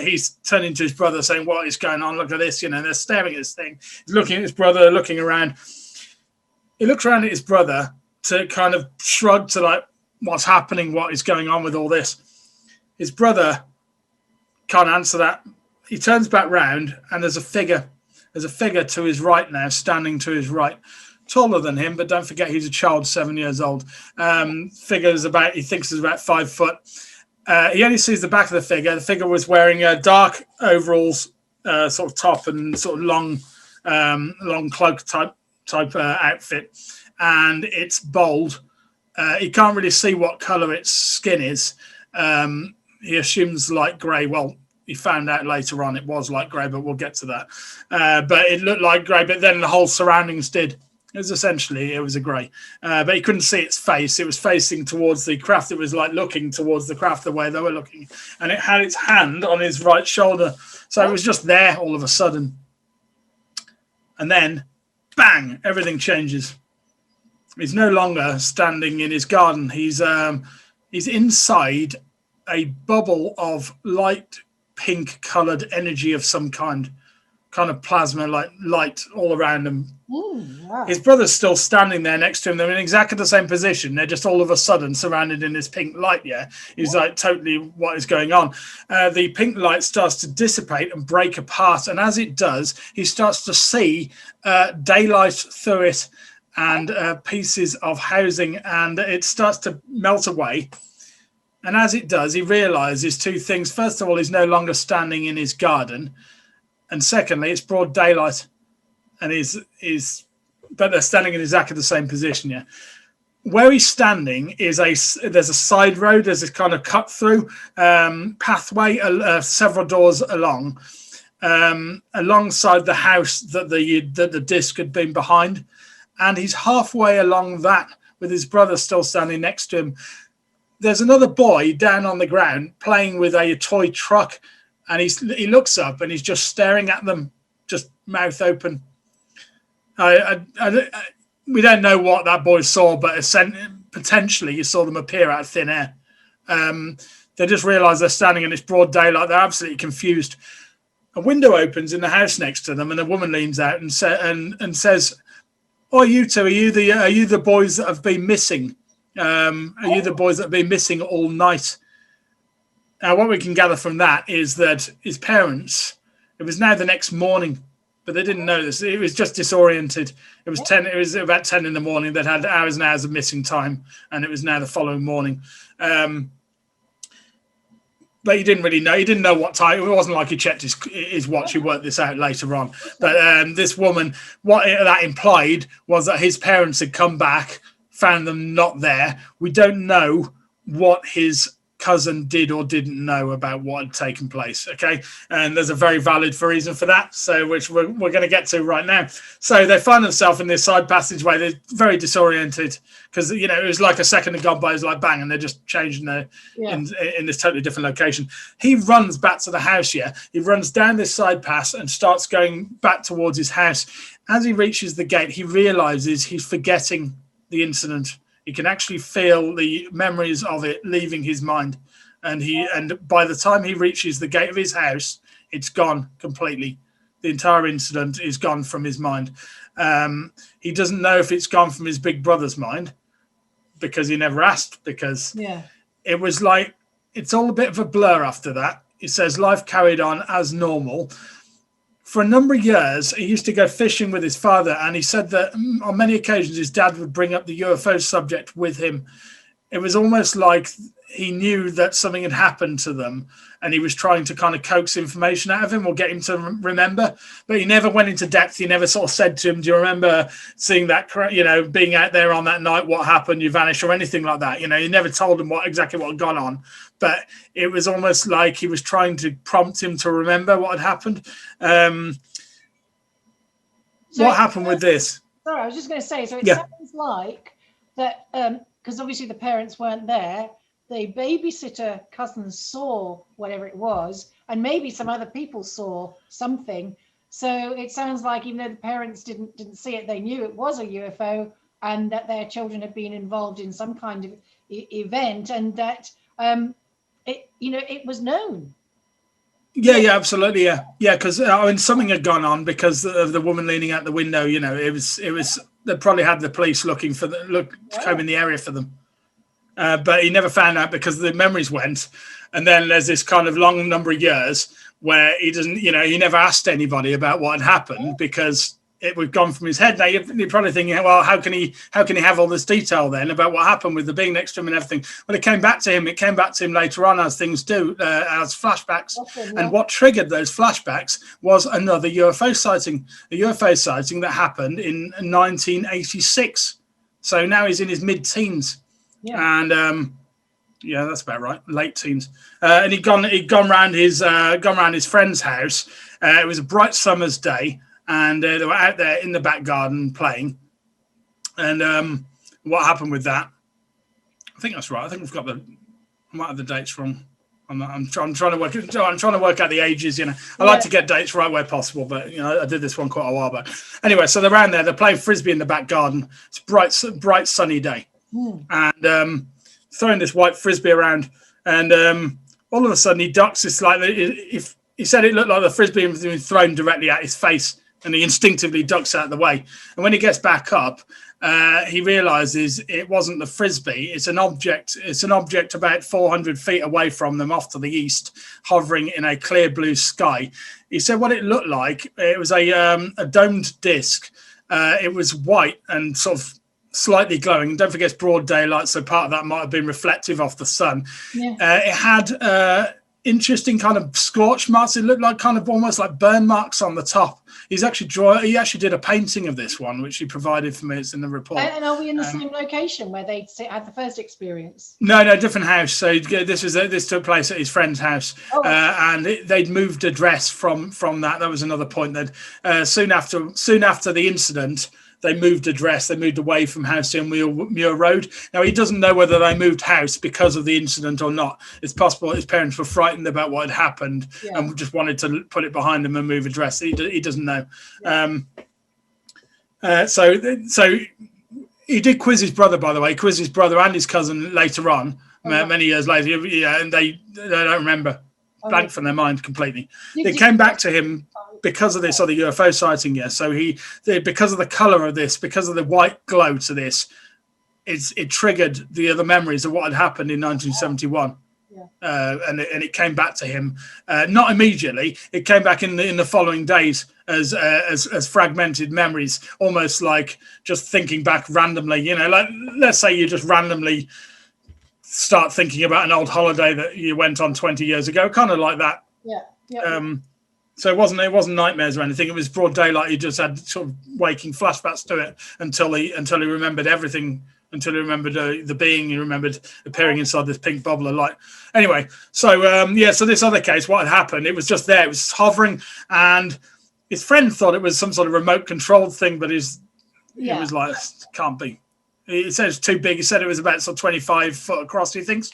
he's turning to his brother saying, "What is going on? Look at this." You know, they're staring at this thing. He's looking at his brother, looking around. He looks around at his brother to kind of shrug to like, what's happening? What is going on with all this? His brother can't answer that. He turns back round and there's a figure to his right now, standing to his right, taller than him, but don't forget he's a child, 7 years old. He thinks is about 5 foot. He only sees the back of the figure. The figure was wearing a dark overalls, sort of top and sort of long cloak type outfit. And it's bald. He can't really see what colour its skin is. He assumes light grey. Well, he found out later on it was light grey, but we'll get to that. But it looked like grey, but then the whole surroundings did. It was a grey, but he couldn't see its face. It was facing towards the craft. It was like looking towards the craft the way they were looking, and it had its hand on his right shoulder. So it was just there all of a sudden, and then, bang! Everything changes. He's no longer standing in his garden. He's inside a bubble of light pink coloured energy of some kind of plasma, like light all around him. Ooh, wow. His brother's still standing there next to him. They're in exactly the same position. They're just all of a sudden surrounded in this pink light. Yeah, he's like, totally, what is going on? The pink light starts to dissipate and break apart, and as it does, he starts to see daylight through it and pieces of housing, and it starts to melt away. And as it does, he realizes two things. First of all, he's no longer standing in his garden. And secondly, it's broad daylight, and but they're standing in exactly the same position. Yeah, where he's standing is there's a side road. There's this kind of cut through pathway, several doors along, alongside the house that the disc had been behind, and he's halfway along that with his brother still standing next to him. There's another boy down on the ground playing with a toy truck. And he looks up and he's just staring at them, just mouth open. We don't know what that boy saw, but potentially you saw them appear out of thin air. They just realise they're standing in this broad daylight. They're absolutely confused. A window opens in the house next to them, and a woman leans out and says, "Oh, you two, are you the boys that have been missing? Are you the boys that have been missing all night?" Now, what we can gather from that is that his parents, it was now the next morning, but they didn't know this. It was just disoriented. It was about 10 in the morning. They'd had hours and hours of missing time, and it was now the following morning. But he didn't really know. He didn't know what time. It wasn't like he checked his watch. He worked this out later on. But this woman, what that implied was that his parents had come back, found them not there. We don't know what his cousin did or didn't know about what had taken place. Okay, and there's a very valid reason for that, so which we're going to get to right now. So they find themselves in this side passageway. They're very disoriented because it was like a second had gone by. It's like bang, and they're just changing in this totally different location. He runs back to the house. He runs down this side pass and starts going back towards his house. As he reaches the gate, he realizes he's forgetting the incident. He can actually feel the memories of it leaving his mind. And by the time he reaches the gate of his house, it's gone completely. The entire incident is gone from his mind. He doesn't know if it's gone from his big brother's mind because he never asked, because it was like, it's all a bit of a blur after that. He says life carried on as normal. For a number of years, he used to go fishing with his father, and he said that on many occasions his dad would bring up the UFO subject with him. It was almost like he knew that something had happened to them, and he was trying to kind of coax information out of him or get him to remember. But he never went into depth. He never sort of said to him, "Do you remember seeing that? Being out there on that night? What happened? You vanished," or anything like that. He never told him exactly what had gone on. But it was almost like he was trying to prompt him to remember what had happened. What happened with this? Sorry, I was just going to say, so it sounds like that, because obviously the parents weren't there, the babysitter cousins saw whatever it was, and maybe some other people saw something. So it sounds like even though the parents didn't see it, they knew it was a UFO and that their children had been involved in some kind of event, and that it was known. Yeah, absolutely, yeah, because something had gone on because of the woman leaning out the window. It was they probably had the police looking for combing the area for them, but he never found out because the memories went, and then there's this kind of long number of years where he doesn't, he never asked anybody about what had happened because it would gone from his head. Now you're probably thinking, well, how can he have all this detail then about what happened with the being next to him and everything? Well, it came back to him later on, as things do, as flashbacks. And what triggered those flashbacks was another UFO sighting, a UFO sighting that happened in 1986. So now he's in his mid-teens, and that's about right, late teens. And he'd gone round his friend's house. It was a bright summer's day. And they were out there in the back garden playing. And what happened with that? I think that's right. I think we've got I might have the dates wrong. I'm trying to work out the ages. I like to get dates right where possible, but I did this one quite a while back. Anyway, so they're around there. They're playing frisbee in the back garden. It's a bright sunny day, and throwing this white frisbee around, and all of a sudden he ducks. It's like if he said it looked like the frisbee was being thrown directly at his face, and he instinctively ducks out of the way. And when he gets back up, he realizes it wasn't the frisbee. It's an object. It's an object about 400 feet away from them, off to the east, hovering in a clear blue sky. He said what it looked like. It was a domed disc. It was white and sort of slightly glowing. Don't forget, it's broad daylight, so part of that might have been reflective off the sun. It had interesting kind of scorch marks. It looked like kind of almost like burn marks on the top. He actually did a painting of this one, which he provided for me. It's in the report. And are we in the same location where they had the first experience? No, different house. So this took place at his friend's house, and they'd moved address from that. That was another point. That soon after the incident, they moved address. They moved away from House in Muir Road. Now, he doesn't know whether they moved house because of the incident or not. It's possible his parents were frightened about what had happened and just wanted to put it behind them and move address. He doesn't know. So he did quiz his brother, by the way. He quizzed his brother and his cousin later on, many years later. Yeah, and they don't remember. Blank from their mind completely. It came back to him because of this other UFO sighting, So because of the color of this, because of the white glow to this, it triggered the other memories of what had happened in 1971. And it came back to him, not immediately. It came back in the following days as fragmented memories, almost like just thinking back randomly. Like let's say you just randomly start thinking about an old holiday that you went on 20 years ago, kind of like that. So it wasn't nightmares or anything. It was broad daylight. He just had sort of waking flashbacks to it until he remembered everything, until he remembered the being. He remembered appearing inside this pink bubble of light. Anyway, so so this other case, what had happened? It was just there. It was hovering, and his friend thought it was some sort of remote controlled thing, but it was like, can't be. He said it's too big. He said it was about 25 foot across, he thinks.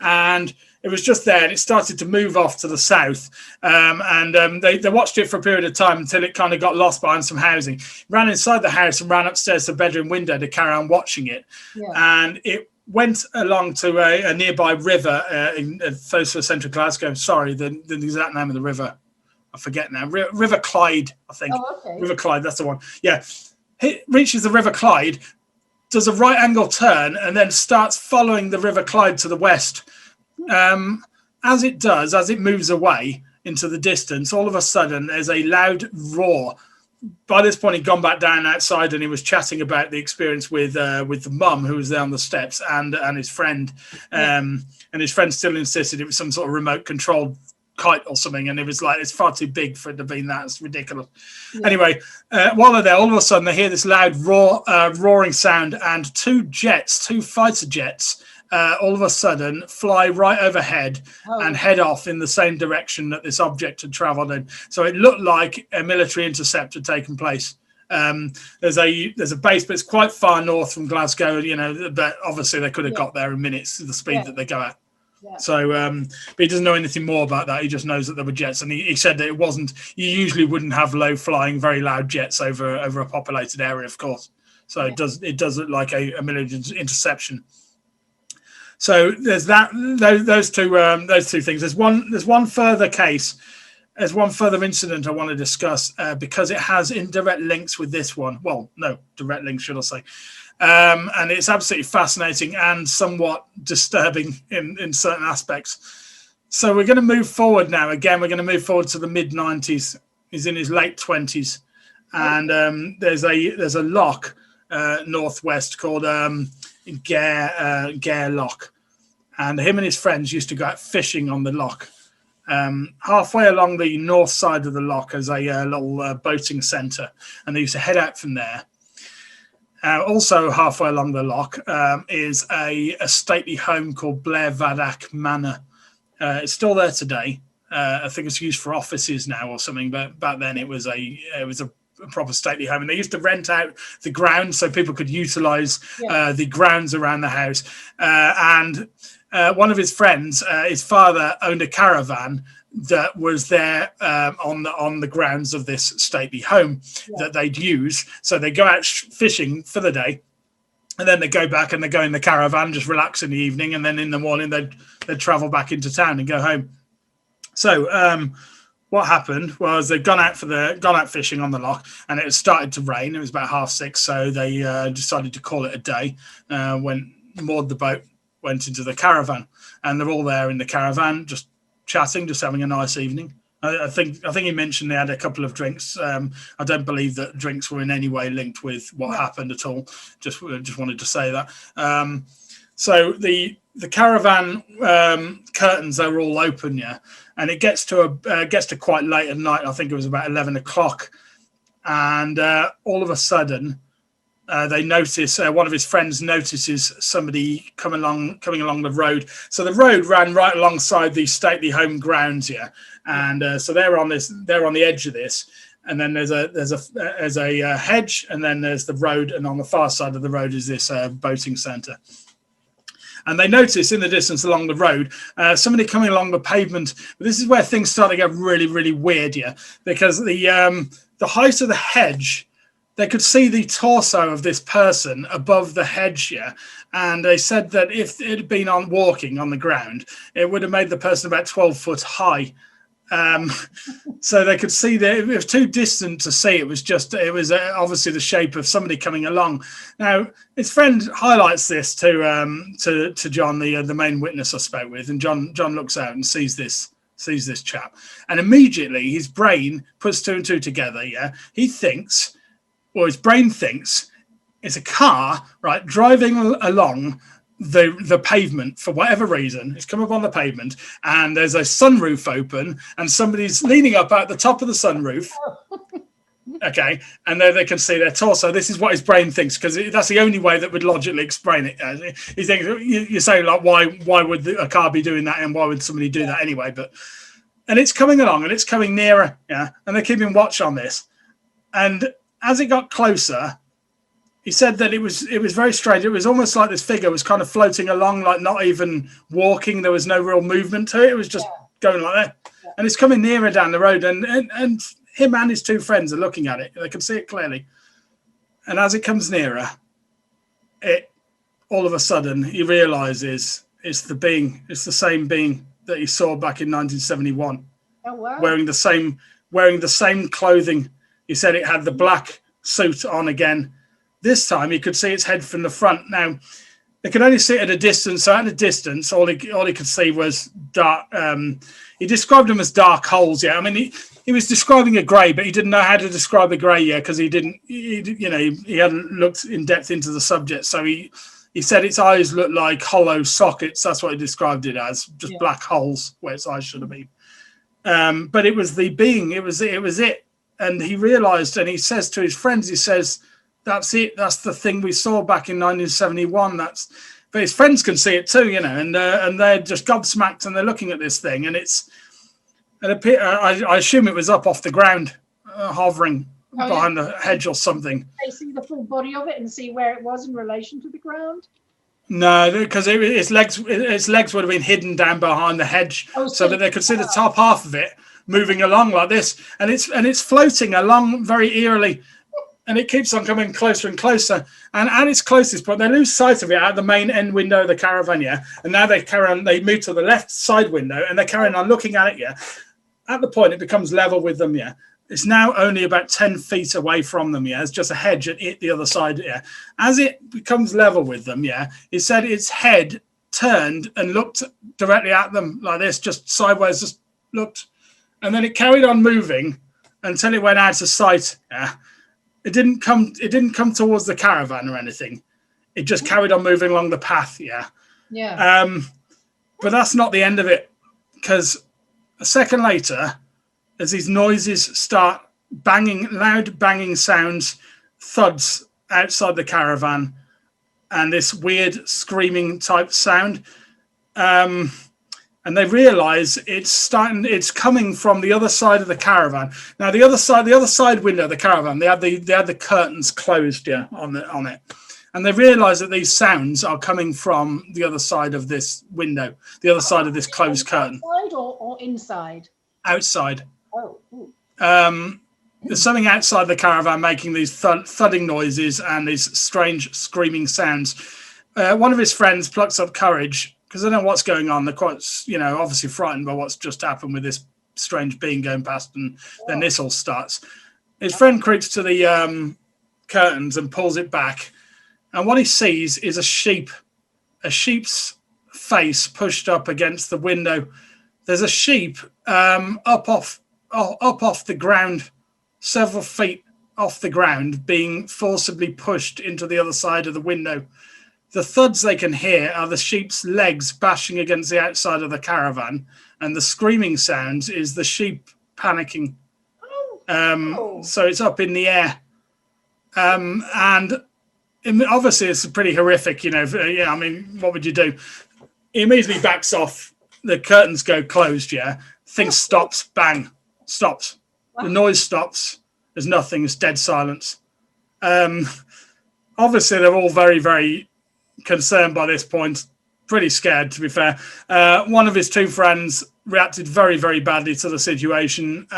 And it was just there, and it started to move off to the south. They watched it for a period of time until it kind of got lost behind some housing. Ran inside the house and ran upstairs to the bedroom window to carry on watching it. And it went along to a nearby river close to central Glasgow. Sorry, the exact name of the river, I forget now. River Clyde, I think. River Clyde, that's the one. Yeah. It reaches the River Clyde, does a right angle turn, and then starts following the River Clyde to the west. As it moves away into the distance, all of a sudden there's a loud roar. By this point, he'd gone back down outside, and he was chatting about the experience with the mum who was there on the steps and his friend. And his friend still insisted it was some sort of remote controlled kite or something, and it was like, it's far too big for it to be that. It's ridiculous. Anyway, while they're there, all of a sudden they hear this loud roaring sound, and two fighter jets all of a sudden fly right overhead and head off in the same direction that this object had traveled in. So it looked like a military intercept had taken place. There's a base, but it's quite far north from Glasgow, but obviously they could have got there in minutes at the speed that they go at. So, but he doesn't know anything more about that. He just knows that there were jets, and he said that it wasn't. You usually wouldn't have low-flying, very loud jets over a populated area, of course. So it does look like a military interception. So there's those two things. There's one further case. There's one further incident I want to discuss because it has indirect links with this one. Well, no, direct links, should I say. And it's absolutely fascinating and somewhat disturbing in certain aspects. So we're going to move forward now. Again, we're going to move forward to the mid-90s. He's in his late 20s. And there's a loch northwest called Gare Loch. And him and his friends used to go out fishing on the loch. Halfway along the north side of the loch is a little boating centre. And they used to head out from there. Also halfway along the loch is a stately home called Blair Vadach Manor. It's still there today. I think it's used for offices now or something, but back then it was a a proper stately home, and they used to rent out the grounds so people could utilize the grounds around the house. And one of his friends, his father owned a caravan that was there on the grounds of this stately home that they'd use. So they go out fishing for the day, and then they go back and they go in the caravan, just relax in the evening, and then in the morning they'd travel back into town and go home. So what happened was they'd gone out fishing on the loch, and it had started to rain. It was about 6:30, so they decided to call it a day. Moored the boat, went into the caravan, and they're all there in the caravan, just chatting, just having a nice evening. I think he mentioned they had a couple of drinks. I don't believe that drinks were in any way linked with what happened at all. Just wanted to say that. So the caravan curtains are all open, and it gets to quite late at night. I think it was about 11 o'clock, and all of a sudden they notice, one of his friends notices somebody coming along the road. So the road ran right alongside the stately home grounds, and so they're on the edge of this, and then there's a hedge, and then there's the road, and on the far side of the road is this boating centre. And they notice in the distance along the road somebody coming along the pavement. But this is where things start to get really, really weird, because the height of the hedge, they could see the torso of this person above the hedge, and they said that if it had been walking on the ground, it would have made the person about 12 foot high. So they could see that it was too distant to see. It was obviously the shape of somebody coming along. Now his friend highlights this to John, the main witness I spoke with, and John looks out and sees this chap, and immediately his brain puts two and two together. His brain thinks it's a car, right, driving along the pavement for whatever reason. It's come up on the pavement, and there's a sunroof open, and somebody's leaning up at the top of the sunroof. Okay, and there they can see their torso. This is what his brain thinks, because that's the only way that would logically explain it. He thinks, you say, like, why would a car be doing that, and why would somebody do that anyway? And it's coming along, and it's coming nearer, and they're keeping watch on this. And as it got closer, he said that it was very strange. It was almost like this figure was kind of floating along, like not even walking. There was no real movement to it. It was just going like that. Yeah. And it's coming nearer down the road, and him and his two friends are looking at it. They can see it clearly. And as it comes nearer, all of a sudden he realizes it's the same being that he saw back in 1971. Oh, wow. Wearing the same clothing. He said it had the black suit on again. This time he could see its head from the front. Now, they could only see it at a distance. So at a distance, all he could see was dark. He described them as dark holes. I mean, he was describing a grey, but he didn't know how to describe a grey yet, because he hadn't looked in depth into the subject. So he said its eyes looked like hollow sockets. That's what he described it as, just black holes where its eyes should have been. But it was the being. It was it. And he realised, and he says to his friends, he says, "That's it. That's the thing we saw back in 1971. But his friends can see it too, and they're just gobsmacked, and they're looking at this thing, and I assume it was up off the ground, hovering behind the hedge or something." They see the full body of it and see where it was in relation to the ground. No, because its legs would have been hidden down behind the hedge, so that they could see the top half of it moving along like this, and it's floating along very eerily, and it keeps on coming closer and closer. And at its closest point, they lose sight of it at the main end window of the caravan, and now they carry on. They move to the left side window, and they're carrying on looking at it, At the point, it becomes level with them, It's now only about 10 feet away from them, It's just a hedge at the other side, As it becomes level with them, he said its head turned and looked directly at them like this, just sideways, just looked. And then it carried on moving until it went out of sight. It didn't come towards the caravan or anything. It just carried on moving along the path. But that's not the end of it, because a second later, as these noises start banging, loud banging sounds, thuds outside the caravan, and this weird screaming type sound, and they realise it's coming from the other side of the caravan. Now the other side window of the caravan, they had the curtains closed, yeah, on it. And they realise that these sounds are coming from the other side of this window, the other side of this closed curtain. Outside or inside? Outside. Oh. There's something outside the caravan making these thudding noises and these strange screaming sounds. One of his friends plucks up courage because they don't know what's going on. They're quite, obviously frightened by what's just happened with this strange being going past, and then this all starts. His friend creeps to the curtains and pulls it back. And what he sees is a sheep's face pushed up against the window. There's a sheep up off the ground, several feet off the ground, being forcibly pushed into the other side of the window. The thuds they can hear are the sheep's legs bashing against the outside of the caravan, and the screaming sounds is the sheep panicking. So it's up in the air, and obviously it's pretty horrific, what would you do? He immediately backs off, the curtains go closed, thing stops, bang, stops. The noise stops, there's nothing, it's dead silence. Obviously they're all very, very concerned by this point, pretty scared, to be fair. One of his two friends reacted very, very badly to the situation.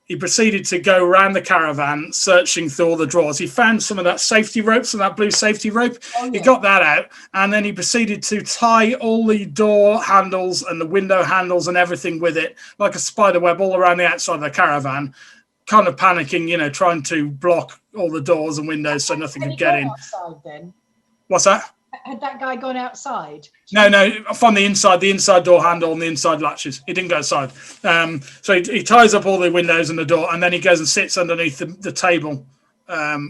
He proceeded to go around the caravan, searching through all the drawers. He found some of that safety rope, some of that blue safety rope. He got that out, and then he proceeded to tie all the door handles and the window handles and everything with it, like a spider web, all around the outside of the caravan, kind of panicking, trying to block all the doors and windows so nothing could get in. Outside, then? What's that? Had that guy gone outside? No, from the inside door handle and the inside latches. He didn't go outside. So he ties up all the windows and the door, and then he goes and sits underneath the table,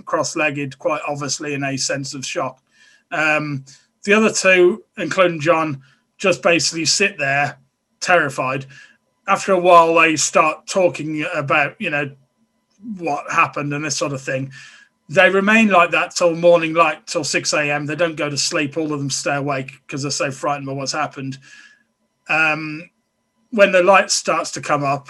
cross-legged, quite obviously in a sense of shock. The other two, including John, just basically sit there, terrified. After a while, they start talking about, what happened and this sort of thing. They remain like that till morning light, till 6 a.m. They don't go to sleep. All of them stay awake because they're so frightened by what's happened. When the light starts to come up,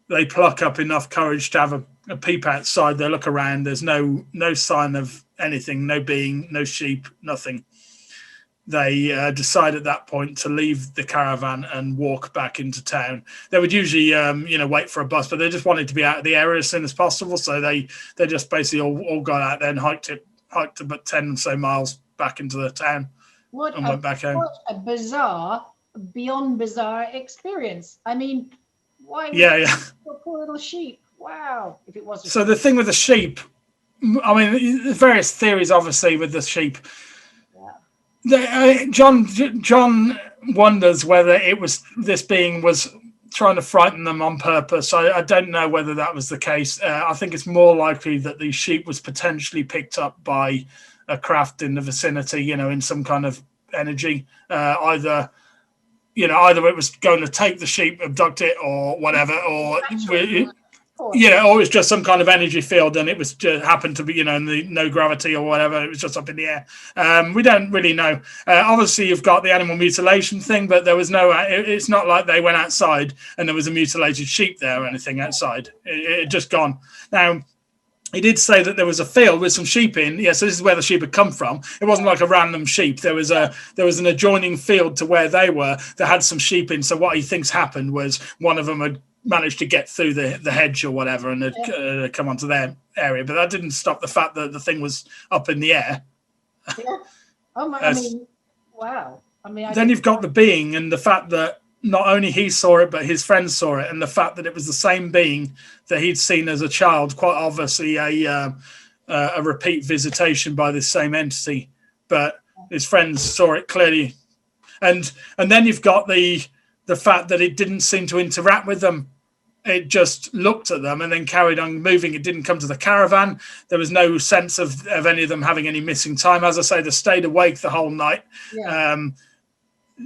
they pluck up enough courage to have a peep outside. They look around. There's no sign of anything, no being, no sheep, nothing. They decide at that point to leave the caravan and walk back into town. They would usually, wait for a bus, but they just wanted to be out of the area as soon as possible. So they just basically all got out there and hiked about 10 or so miles back into the town and went back home. What a bizarre, beyond bizarre experience. I mean, why? Poor little sheep. Wow. If it was. So the thing with the sheep, I mean, there's various theories, obviously, with the sheep. John wonders whether this being was trying to frighten them on purpose. I don't know whether that was the case. I think it's more likely that the sheep was potentially picked up by a craft in the vicinity, in some kind of energy. Either it was going to take the sheep, abduct it, or whatever, or or it's just some kind of energy field, and it was just happened to be, no gravity or whatever. It was just up in the air. We don't really know. Obviously, you've got the animal mutilation thing, but there was no. It's not like they went outside and there was a mutilated sheep there or anything outside. It had just gone. Now, he did say that there was a field with some sheep in. Yes, so this is where the sheep had come from. It wasn't like a random sheep. There was an adjoining field to where they were that had some sheep in. So what he thinks happened was one of them had managed to get through the hedge or whatever and had come onto their area, but that didn't stop the fact that the thing was up in the air. Wow. Then you've got the being, and the fact that not only he saw it but his friends saw it, and the fact that it was the same being that he'd seen as a child, quite obviously a repeat visitation by this same entity, but his friends saw it clearly. And then you've got the fact that it didn't seem to interact with them. It just looked at them and then carried on moving. It didn't come to the caravan. There was no sense of any of them having any missing time. As I say, they stayed awake the whole night.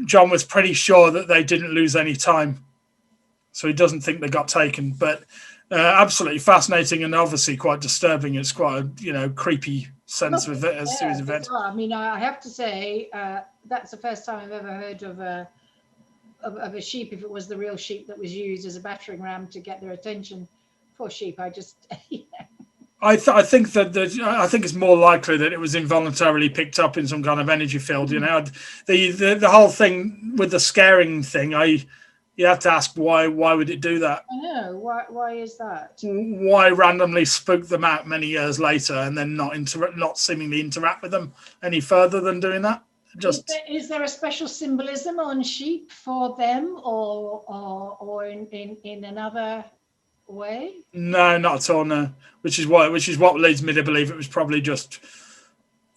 John was pretty sure that they didn't lose any time. So he doesn't think they got taken. But absolutely fascinating and obviously quite disturbing. It's quite a creepy sense of a series of events. I mean, I have to say, that's the first time I've ever heard of of a sheep if it was the real sheep that was used as a battering ram to get their attention. Poor sheep. I just I think I think it's more likely that it was involuntarily picked up in some kind of energy field. You know, the whole thing with the scaring thing. You have to ask why would it do that? I know. Why is that? Why randomly spook them out many years later and then not seemingly interact with them any further than doing that? Just is there a special symbolism on sheep for them, or in another way? No, not at all. No, which is what leads me to believe it was probably just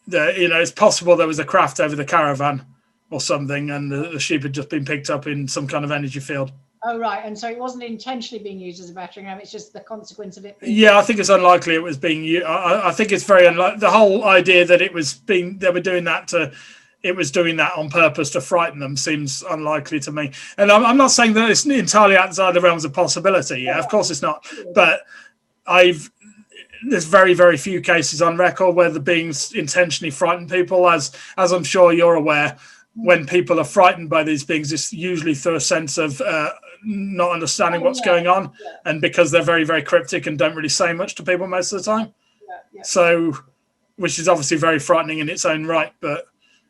it's possible there was a craft over the caravan or something, and the sheep had just been picked up in some kind of energy field. Oh, right. And so it wasn't intentionally being used as a battering ram. It's just the consequence of it. Yeah, I think it's unlikely it was being used. I think it's very unlikely. The whole idea that they were doing that on purpose to frighten them seems unlikely to me. And I'm not saying that it's entirely outside the realms of possibility. Yeah, of course it's not. But there's very, very few cases on record where the beings intentionally frighten people, as I'm sure you're aware. When people are frightened by these beings, it's usually through a sense of not understanding what's going on, and because they're very, very cryptic and don't really say much to people most of the time. So, which is obviously very frightening in its own right, but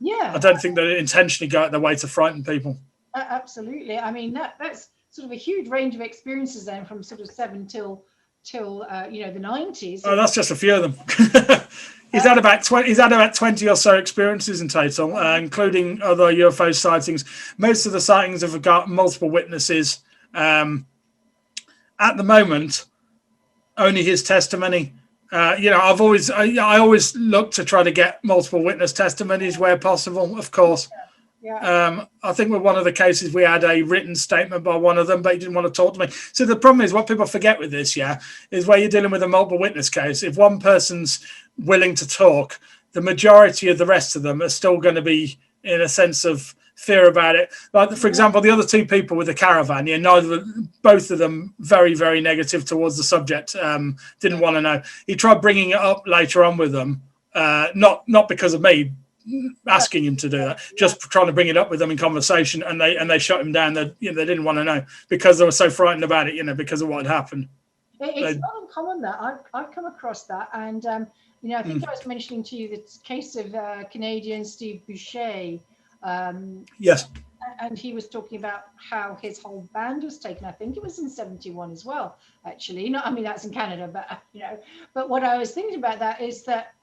I don't think that it intentionally go out their way to frighten people. Absolutely. I mean, that's sort of a huge range of experiences then, from sort of 7 till the 90s. Oh, that's just a few of them. He's had about 20 or so experiences in total, including other UFO sightings. Most of the sightings have got multiple witnesses. At the moment, only his testimony. I always look to try to get multiple witness testimonies where possible, of course. I think with one of the cases we had a written statement by one of them, but he didn't want to talk to me. So the problem is, what people forget with this, is where you're dealing with a multiple witness case. If one person's willing to talk, the majority of the rest of them are still going to be in a sense of fear about it. Like, for example, the other 2 people with the caravan, both of them very, very negative towards the subject. Didn't want to know. He tried bringing it up later on with them, not because of me asking him to do that, just trying to bring it up with them in conversation, and they shut him down. They didn't want to know because they were so frightened about it, because of what had happened. It's not uncommon that I've come across that, and I think I was mentioning to you the case of Canadian Steve Boucher. Yes. And he was talking about how his whole band was taken. I think it was in 71 as well, actually. That's in Canada, but But what I was thinking about that is that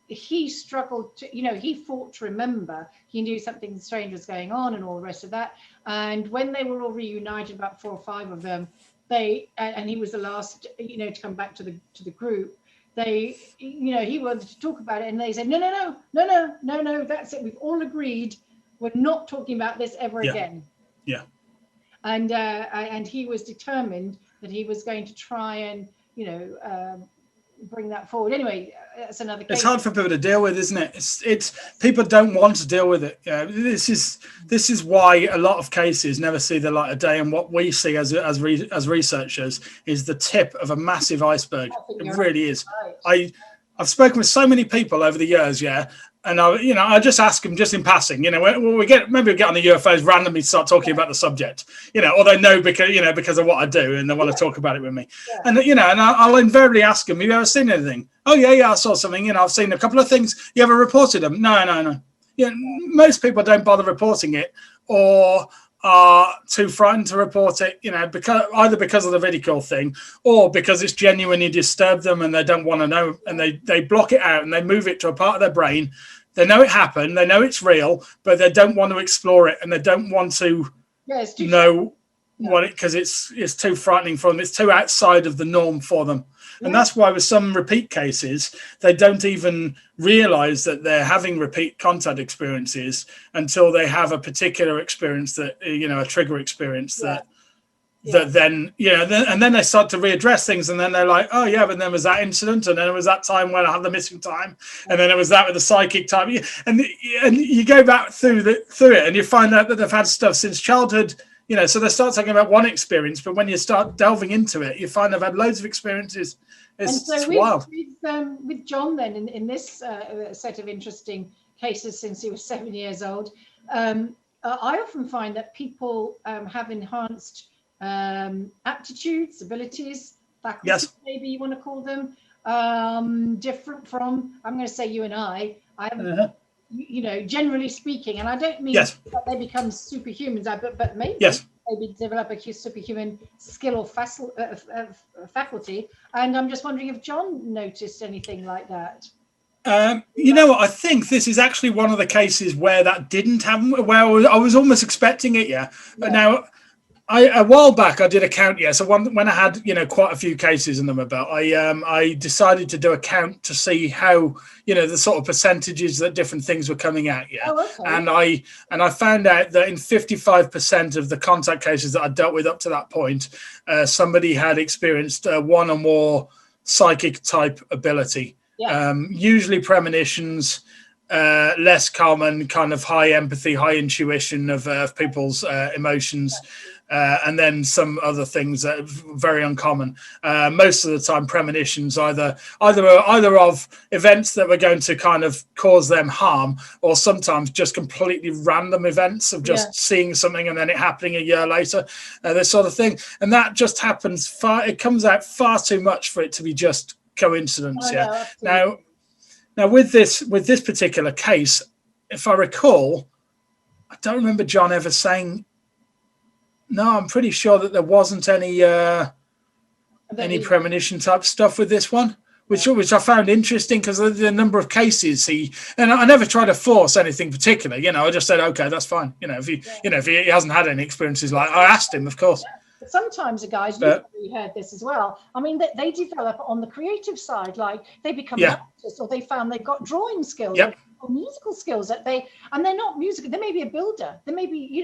he struggled to, he fought to remember. He knew something strange was going on and all the rest of that. And when they were all reunited, about 4 or 5 of them, and he was the last, to come back to the group. He wanted to talk about it, and they said, no, that's it. We've all agreed we're not talking about this ever again. Yeah. And he was determined that he was going to try and, bring that forward. Anyway, that's another case. It's hard for people to deal with, isn't it? It's people don't want to deal with it. This is why a lot of cases never see the light of day, and what we see as researchers is the tip of a massive iceberg. It really is. Right. I've spoken with so many people over the years, and I just ask them just in passing, when we get on the UFOs, randomly start talking about the subject, or they know because of what I do, and they want to talk about it with me. And and I'll invariably ask them, have you ever seen anything? Oh yeah, I saw something. I've seen a couple of things. You ever reported them? No. Most people don't bother reporting it, or are too frightened to report it, because of the ridicule thing, or because it's genuinely disturbed them and they don't want to know, and they block it out and they move it to a part of their brain. They know it happened, they know it's real, but they don't want to explore it, and they don't want to know what because it's too frightening for them. It's too outside of the norm for them. And that's why with some repeat cases, they don't even realize that they're having repeat contact experiences until they have a particular experience that, a trigger experience that then, and then they start to readdress things, and then they're like, oh yeah, but then was that incident, and then it was that time when I had the missing time, and then it was that with the psychic time. And you go back through it, and you find out that they've had stuff since childhood. So they start talking about one experience, but when you start delving into it, you find they've had loads of experiences. It's wild. With John, then, in this set of interesting cases since he was 7 years old, I often find that people have enhanced aptitudes, abilities, faculties, Yes. maybe you want to call them, different from, I'm going to say you and I you know, generally speaking, and I don't mean Yes. that they become superhumans, but maybe Yes. maybe develop a superhuman skill or faculty. And I'm just wondering if John noticed anything like that. You know what? I think this is actually one of the cases where that didn't happen. Where I was almost expecting it. Yeah. Yeah. Now, a while back I did a count. Yeah. So when I had quite a few cases in them about, I decided to do a count to see how the sort of percentages that different things were coming at. Yeah. Oh, okay. And I found out that in 55% of the contact cases that I dealt with up to that point, somebody had experienced one or more psychic type ability. Yeah. Usually premonitions, less common, kind of high empathy, high intuition of people's emotions, and then some other things that are very uncommon. Most of the time, premonitions either of events that were going to kind of cause them harm, or sometimes just completely random events of just seeing something and then it happening a year later, this sort of thing. And that just happens it comes out far too much for it to be just coincidence. Now with this particular case, if I recall, I don't remember John ever saying. No, I'm pretty sure that there wasn't any premonition type stuff with this one, which I found interesting because of the number of cases and I never tried to force anything particular. I just said, okay, that's fine. If he hasn't had any experiences, like I asked him, of course. But sometimes the guys, you've probably heard this as well. I mean, they develop on the creative side, like they become an artist, or they found they've got drawing skills or musical skills and they're not musical. They may be a builder. They may be,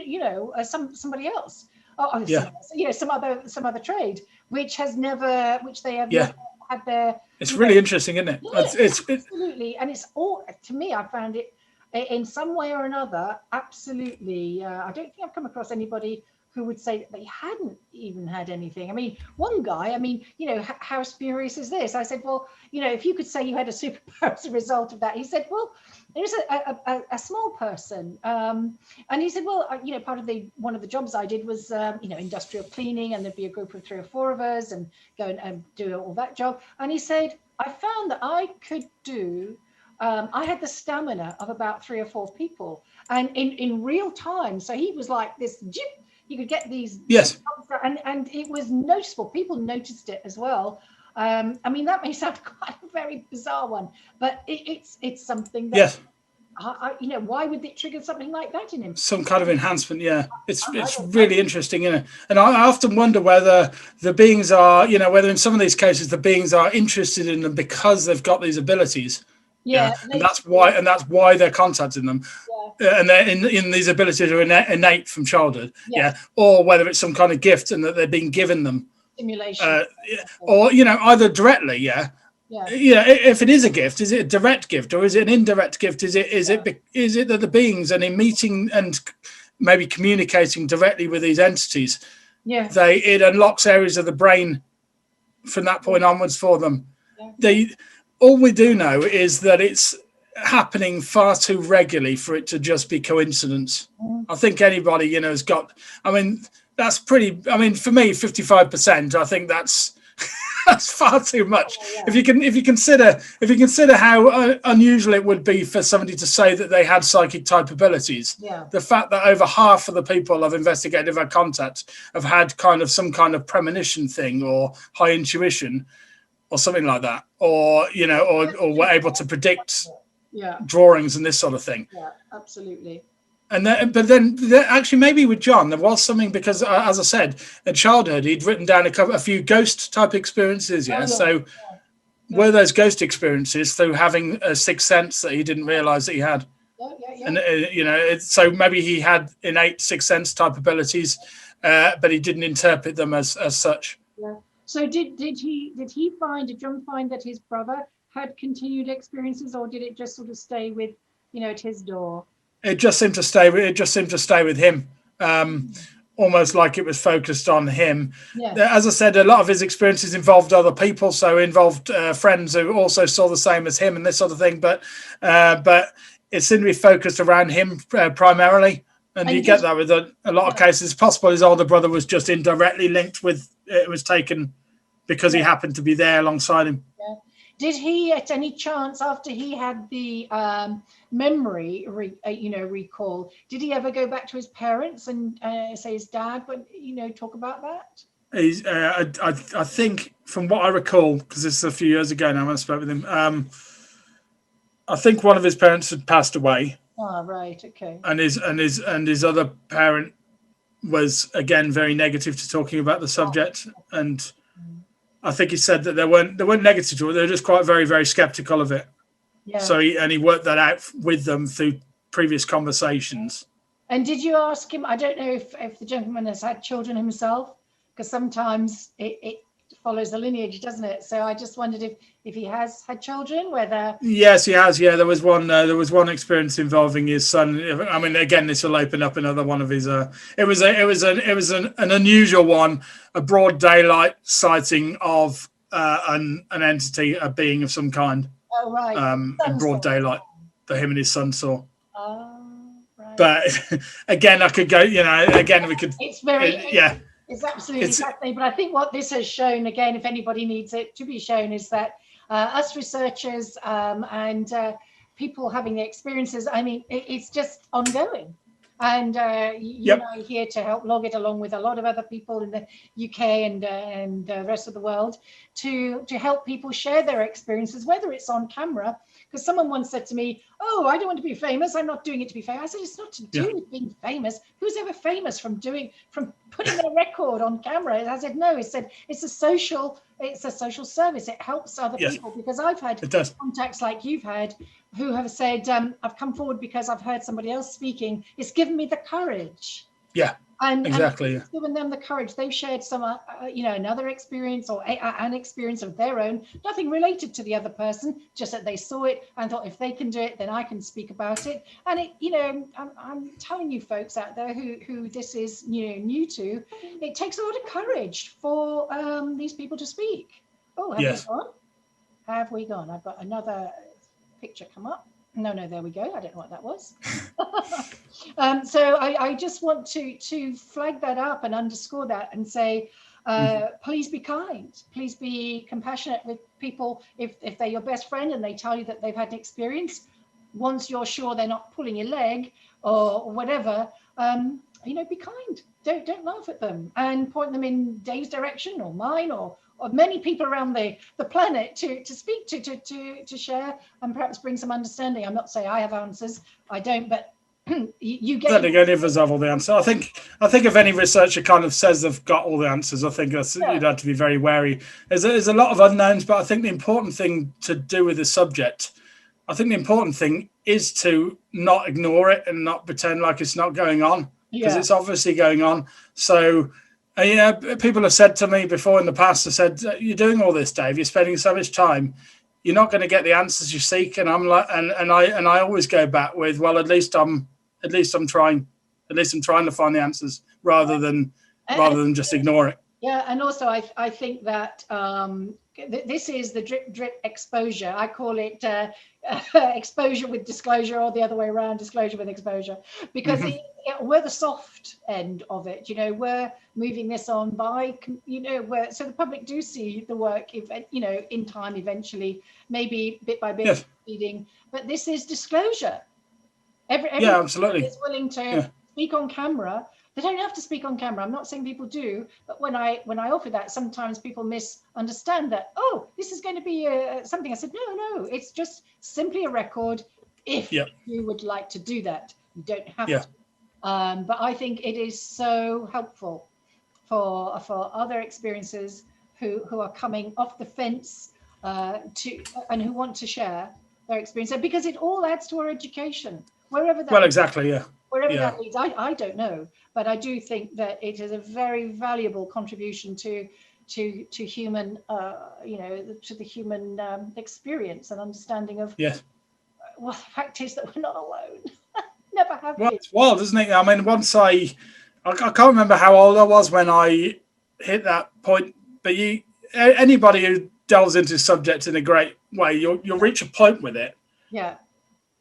somebody else. Some other trade, which they have never had their. It's really interesting, isn't it? It's absolutely, and it's all, to me, I found it in some way or another. Absolutely, I don't think I've come across anybody who would say that they hadn't even had anything. I mean, one guy, how spurious is this? I said, well, if you could say you had a superpower as a result of that. He said, well, there's a small person. And he said, well, part of one of the jobs I did was, industrial cleaning, and there'd be a group of 3 or 4 of us and go and do all that job. And he said, I found that I could do, I had the stamina of about 3 or 4 people, and in real time. So he was like this jip. You could get these, and it was noticeable. People noticed it as well. That may sound quite a very bizarre one, but it's something that, why would it trigger something like that in him? Some kind of enhancement, It's really interesting, And I often wonder whether the beings are, whether in some of these cases the beings are interested in them because they've got these abilities. And that's why they're contacting them. And they're in these abilities are innate from childhood, or whether it's some kind of gift and that they're being given them, stimulation, or either directly, if it is a gift, is it a direct gift or is it an indirect gift? Is it that the beings, and in meeting and maybe communicating directly with these entities, it unlocks areas of the brain from that point onwards for them. All we do know is that it's happening far too regularly for it to just be coincidence. I think anybody has got, that's pretty, for me 55%, I think that's far too much. If you consider how unusual it would be for somebody to say that they had psychic type abilities, the fact that over half of the people I've investigated who've had contact have had kind of some kind of premonition thing or high intuition or something like that, or were able to predict drawings and this sort of thing. Absolutely. And then actually maybe with John there was something, because as I said, in childhood he'd written down a few ghost type experiences. Were those ghost experiences through having a sixth sense that he didn't realize that he had? And so maybe he had innate sixth sense type abilities, but he didn't interpret them as such. So did John find that his brother had continued experiences, or did it just sort of stay with, at his door? It just seemed to stay with him, almost like it was focused on him. As I said, a lot of his experiences involved other people, so involved friends who also saw the same as him and this sort of thing. But it seemed to be focused around him primarily. And you get that with a lot of cases. It's possible his older brother was just indirectly linked with it was taken because he happened to be there alongside him. Yeah. Did he, at any chance, after he had the memory, recall, did he ever go back to his parents and say his dad would, talk about that? He's, I think, from what I recall, because this is a few years ago now, when I spoke with him. I think one of his parents had passed away. Oh, right, okay. And his other parent was again very negative to talking about the subject, and I think he said that they weren't negative to it. They were just quite very, very skeptical of it. Yeah. So he worked that out with them through previous conversations. And did you ask him? I don't know if the gentleman has had children himself, because sometimes it follows the lineage, doesn't it? So I just wondered if he has had children, whether. Yes, he has. Yeah, there was one experience involving his son. I mean, again, this will open up another one of his. It was an unusual one, a broad daylight sighting of an entity, a being of some kind. Oh, right. In broad daylight that him and his son saw. Oh, right. But again, I could go. Again, we could. It's It's absolutely fascinating. But I think what this has shown, again, if anybody needs it to be shown, is that us researchers and people having the experiences, I mean, it's just ongoing. And you know, here to help log it along with a lot of other people in the UK and the rest of the world to help people share their experiences, whether it's on camera. Because someone once said to me, "Oh, I don't want to be famous. I'm not doing it to be famous." I said, "It's not to do with being famous. Who's ever famous from putting their record on camera?" I said, "No." He said, it's a social service. It helps other people, because I've had contacts like you've had who have said, "I've come forward because I've heard somebody else speaking. It's given me the courage." Yeah. And exactly. It's given them the courage. They've shared some, another experience or an experience of their own, nothing related to the other person, just that they saw it and thought, if they can do it, then I can speak about it. And I'm telling you folks out there who this is new to, it takes a lot of courage for these people to speak. Oh, have we gone? Have we gone? I've got another picture come up. No, there we go. I don't know what that was. So I just want to flag that up and underscore that and say, please be kind. Please be compassionate with people. If they're your best friend and they tell you that they've had an experience, once you're sure they're not pulling your leg or whatever, be kind. Don't laugh at them and point them in Dave's direction or mine or many people around the planet to speak to share and perhaps bring some understanding. I'm not saying I have answers. I don't, but you get. I don't think any of us have all the answers. I think if any researcher kind of says they've got all the answers, I think you'd have to be very wary. There's a lot of unknowns, but I think the important thing to do with the subject, I think the important thing is to not ignore it and not pretend like it's not going on, because it's obviously going on. So. People have said to me before in the past, they said, "You're doing all this, Dave. You're spending so much time. You're not going to get the answers you seek." And I'm like, and I always go back with, well, at least I'm trying to find the answers rather than just ignore it. Yeah, and also I think that this is the drip exposure. I call it exposure with disclosure, or the other way around, disclosure with exposure, because we're the soft end of it. We're moving this on by, so the public do see the work, in time eventually, maybe bit by bit, feeding. But this is disclosure. Everyone absolutely is willing to speak on camera. They don't have to speak on camera. I'm not saying people do, but when I offer that, sometimes people misunderstand that. Oh, this is going to be something. I said, no, it's just simply a record. If you would like to do that, you don't have to. But I think it is so helpful for other experiences who are coming off the fence and who want to share their experience, because it all adds to our education, wherever that. Well, exactly, Wherever that leads, I don't know, but I do think that it is a very valuable contribution to human, to the human experience and understanding of. Well, the fact is that we're not alone. Never have been. Well, it's wild, isn't it? I mean, once I can't remember how old I was when I hit that point, but anybody who delves into the subject in a great way, you'll reach a point with it. Yeah.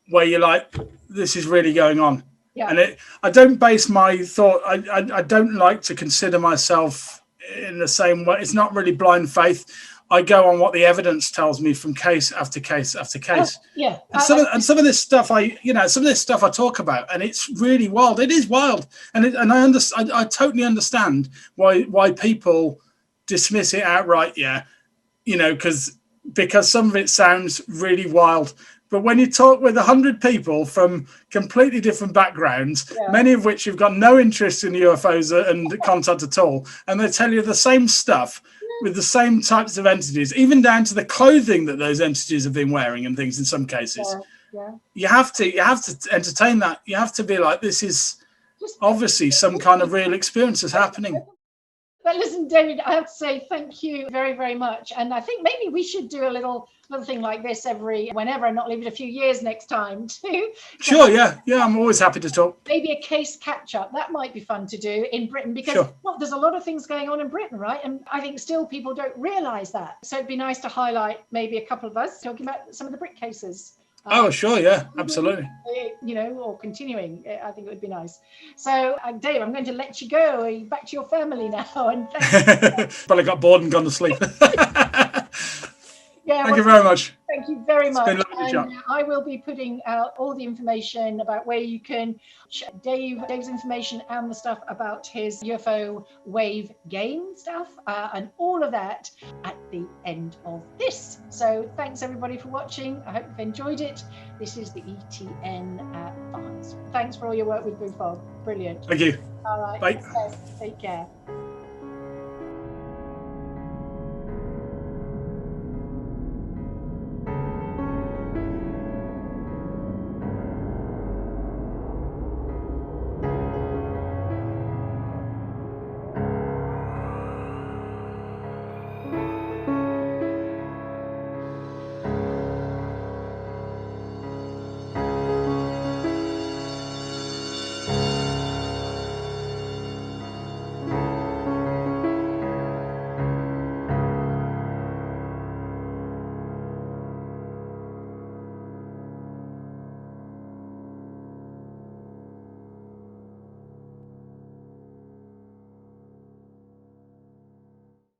Where you're like, this is really going on. Yeah. And I don't base my thought. I don't like to consider myself in the same way. It's not really blind faith. I go on what the evidence tells me from case after case after case. Yeah. And some of this stuff I talk about, and it's really wild. It is wild, and I totally understand why people dismiss it outright. Yeah, because some of it sounds really wild. But when you talk with 100 people from completely different backgrounds, many of which have got no interest in UFOs and contact at all, and they tell you the same stuff with the same types of entities, even down to the clothing that those entities have been wearing and things in some cases. You have to entertain that. You have to be like, this is obviously some kind of real experience is happening. But listen, David, I have to say thank you very, very much. And I think maybe we should do a little thing like this whenever, and not leave it a few years next time too. Sure, yeah, I'm always happy to talk. Maybe a case catch up. That might be fun to do in Britain, because there's a lot of things going on in Britain, right? And I think still people don't realise that. So it'd be nice to highlight maybe a couple of us talking about some of the Brit cases. Oh, sure, yeah, absolutely. Or continuing, I think it would be nice. So, Dave, I'm going to let you go back to your family now. And Probably got bored and gone to sleep. Thank you very much. Thank you very much. It's been lovely chat. I will be putting out all the information about where you can check Dave's information and the stuff about his UFO wave game stuff and all of that at the end of this. So thanks everybody for watching. I hope you've enjoyed it. This is the ETN Files. Thanks for all your work with BUFOG. Brilliant. Thank you. All right. Bye. Take care.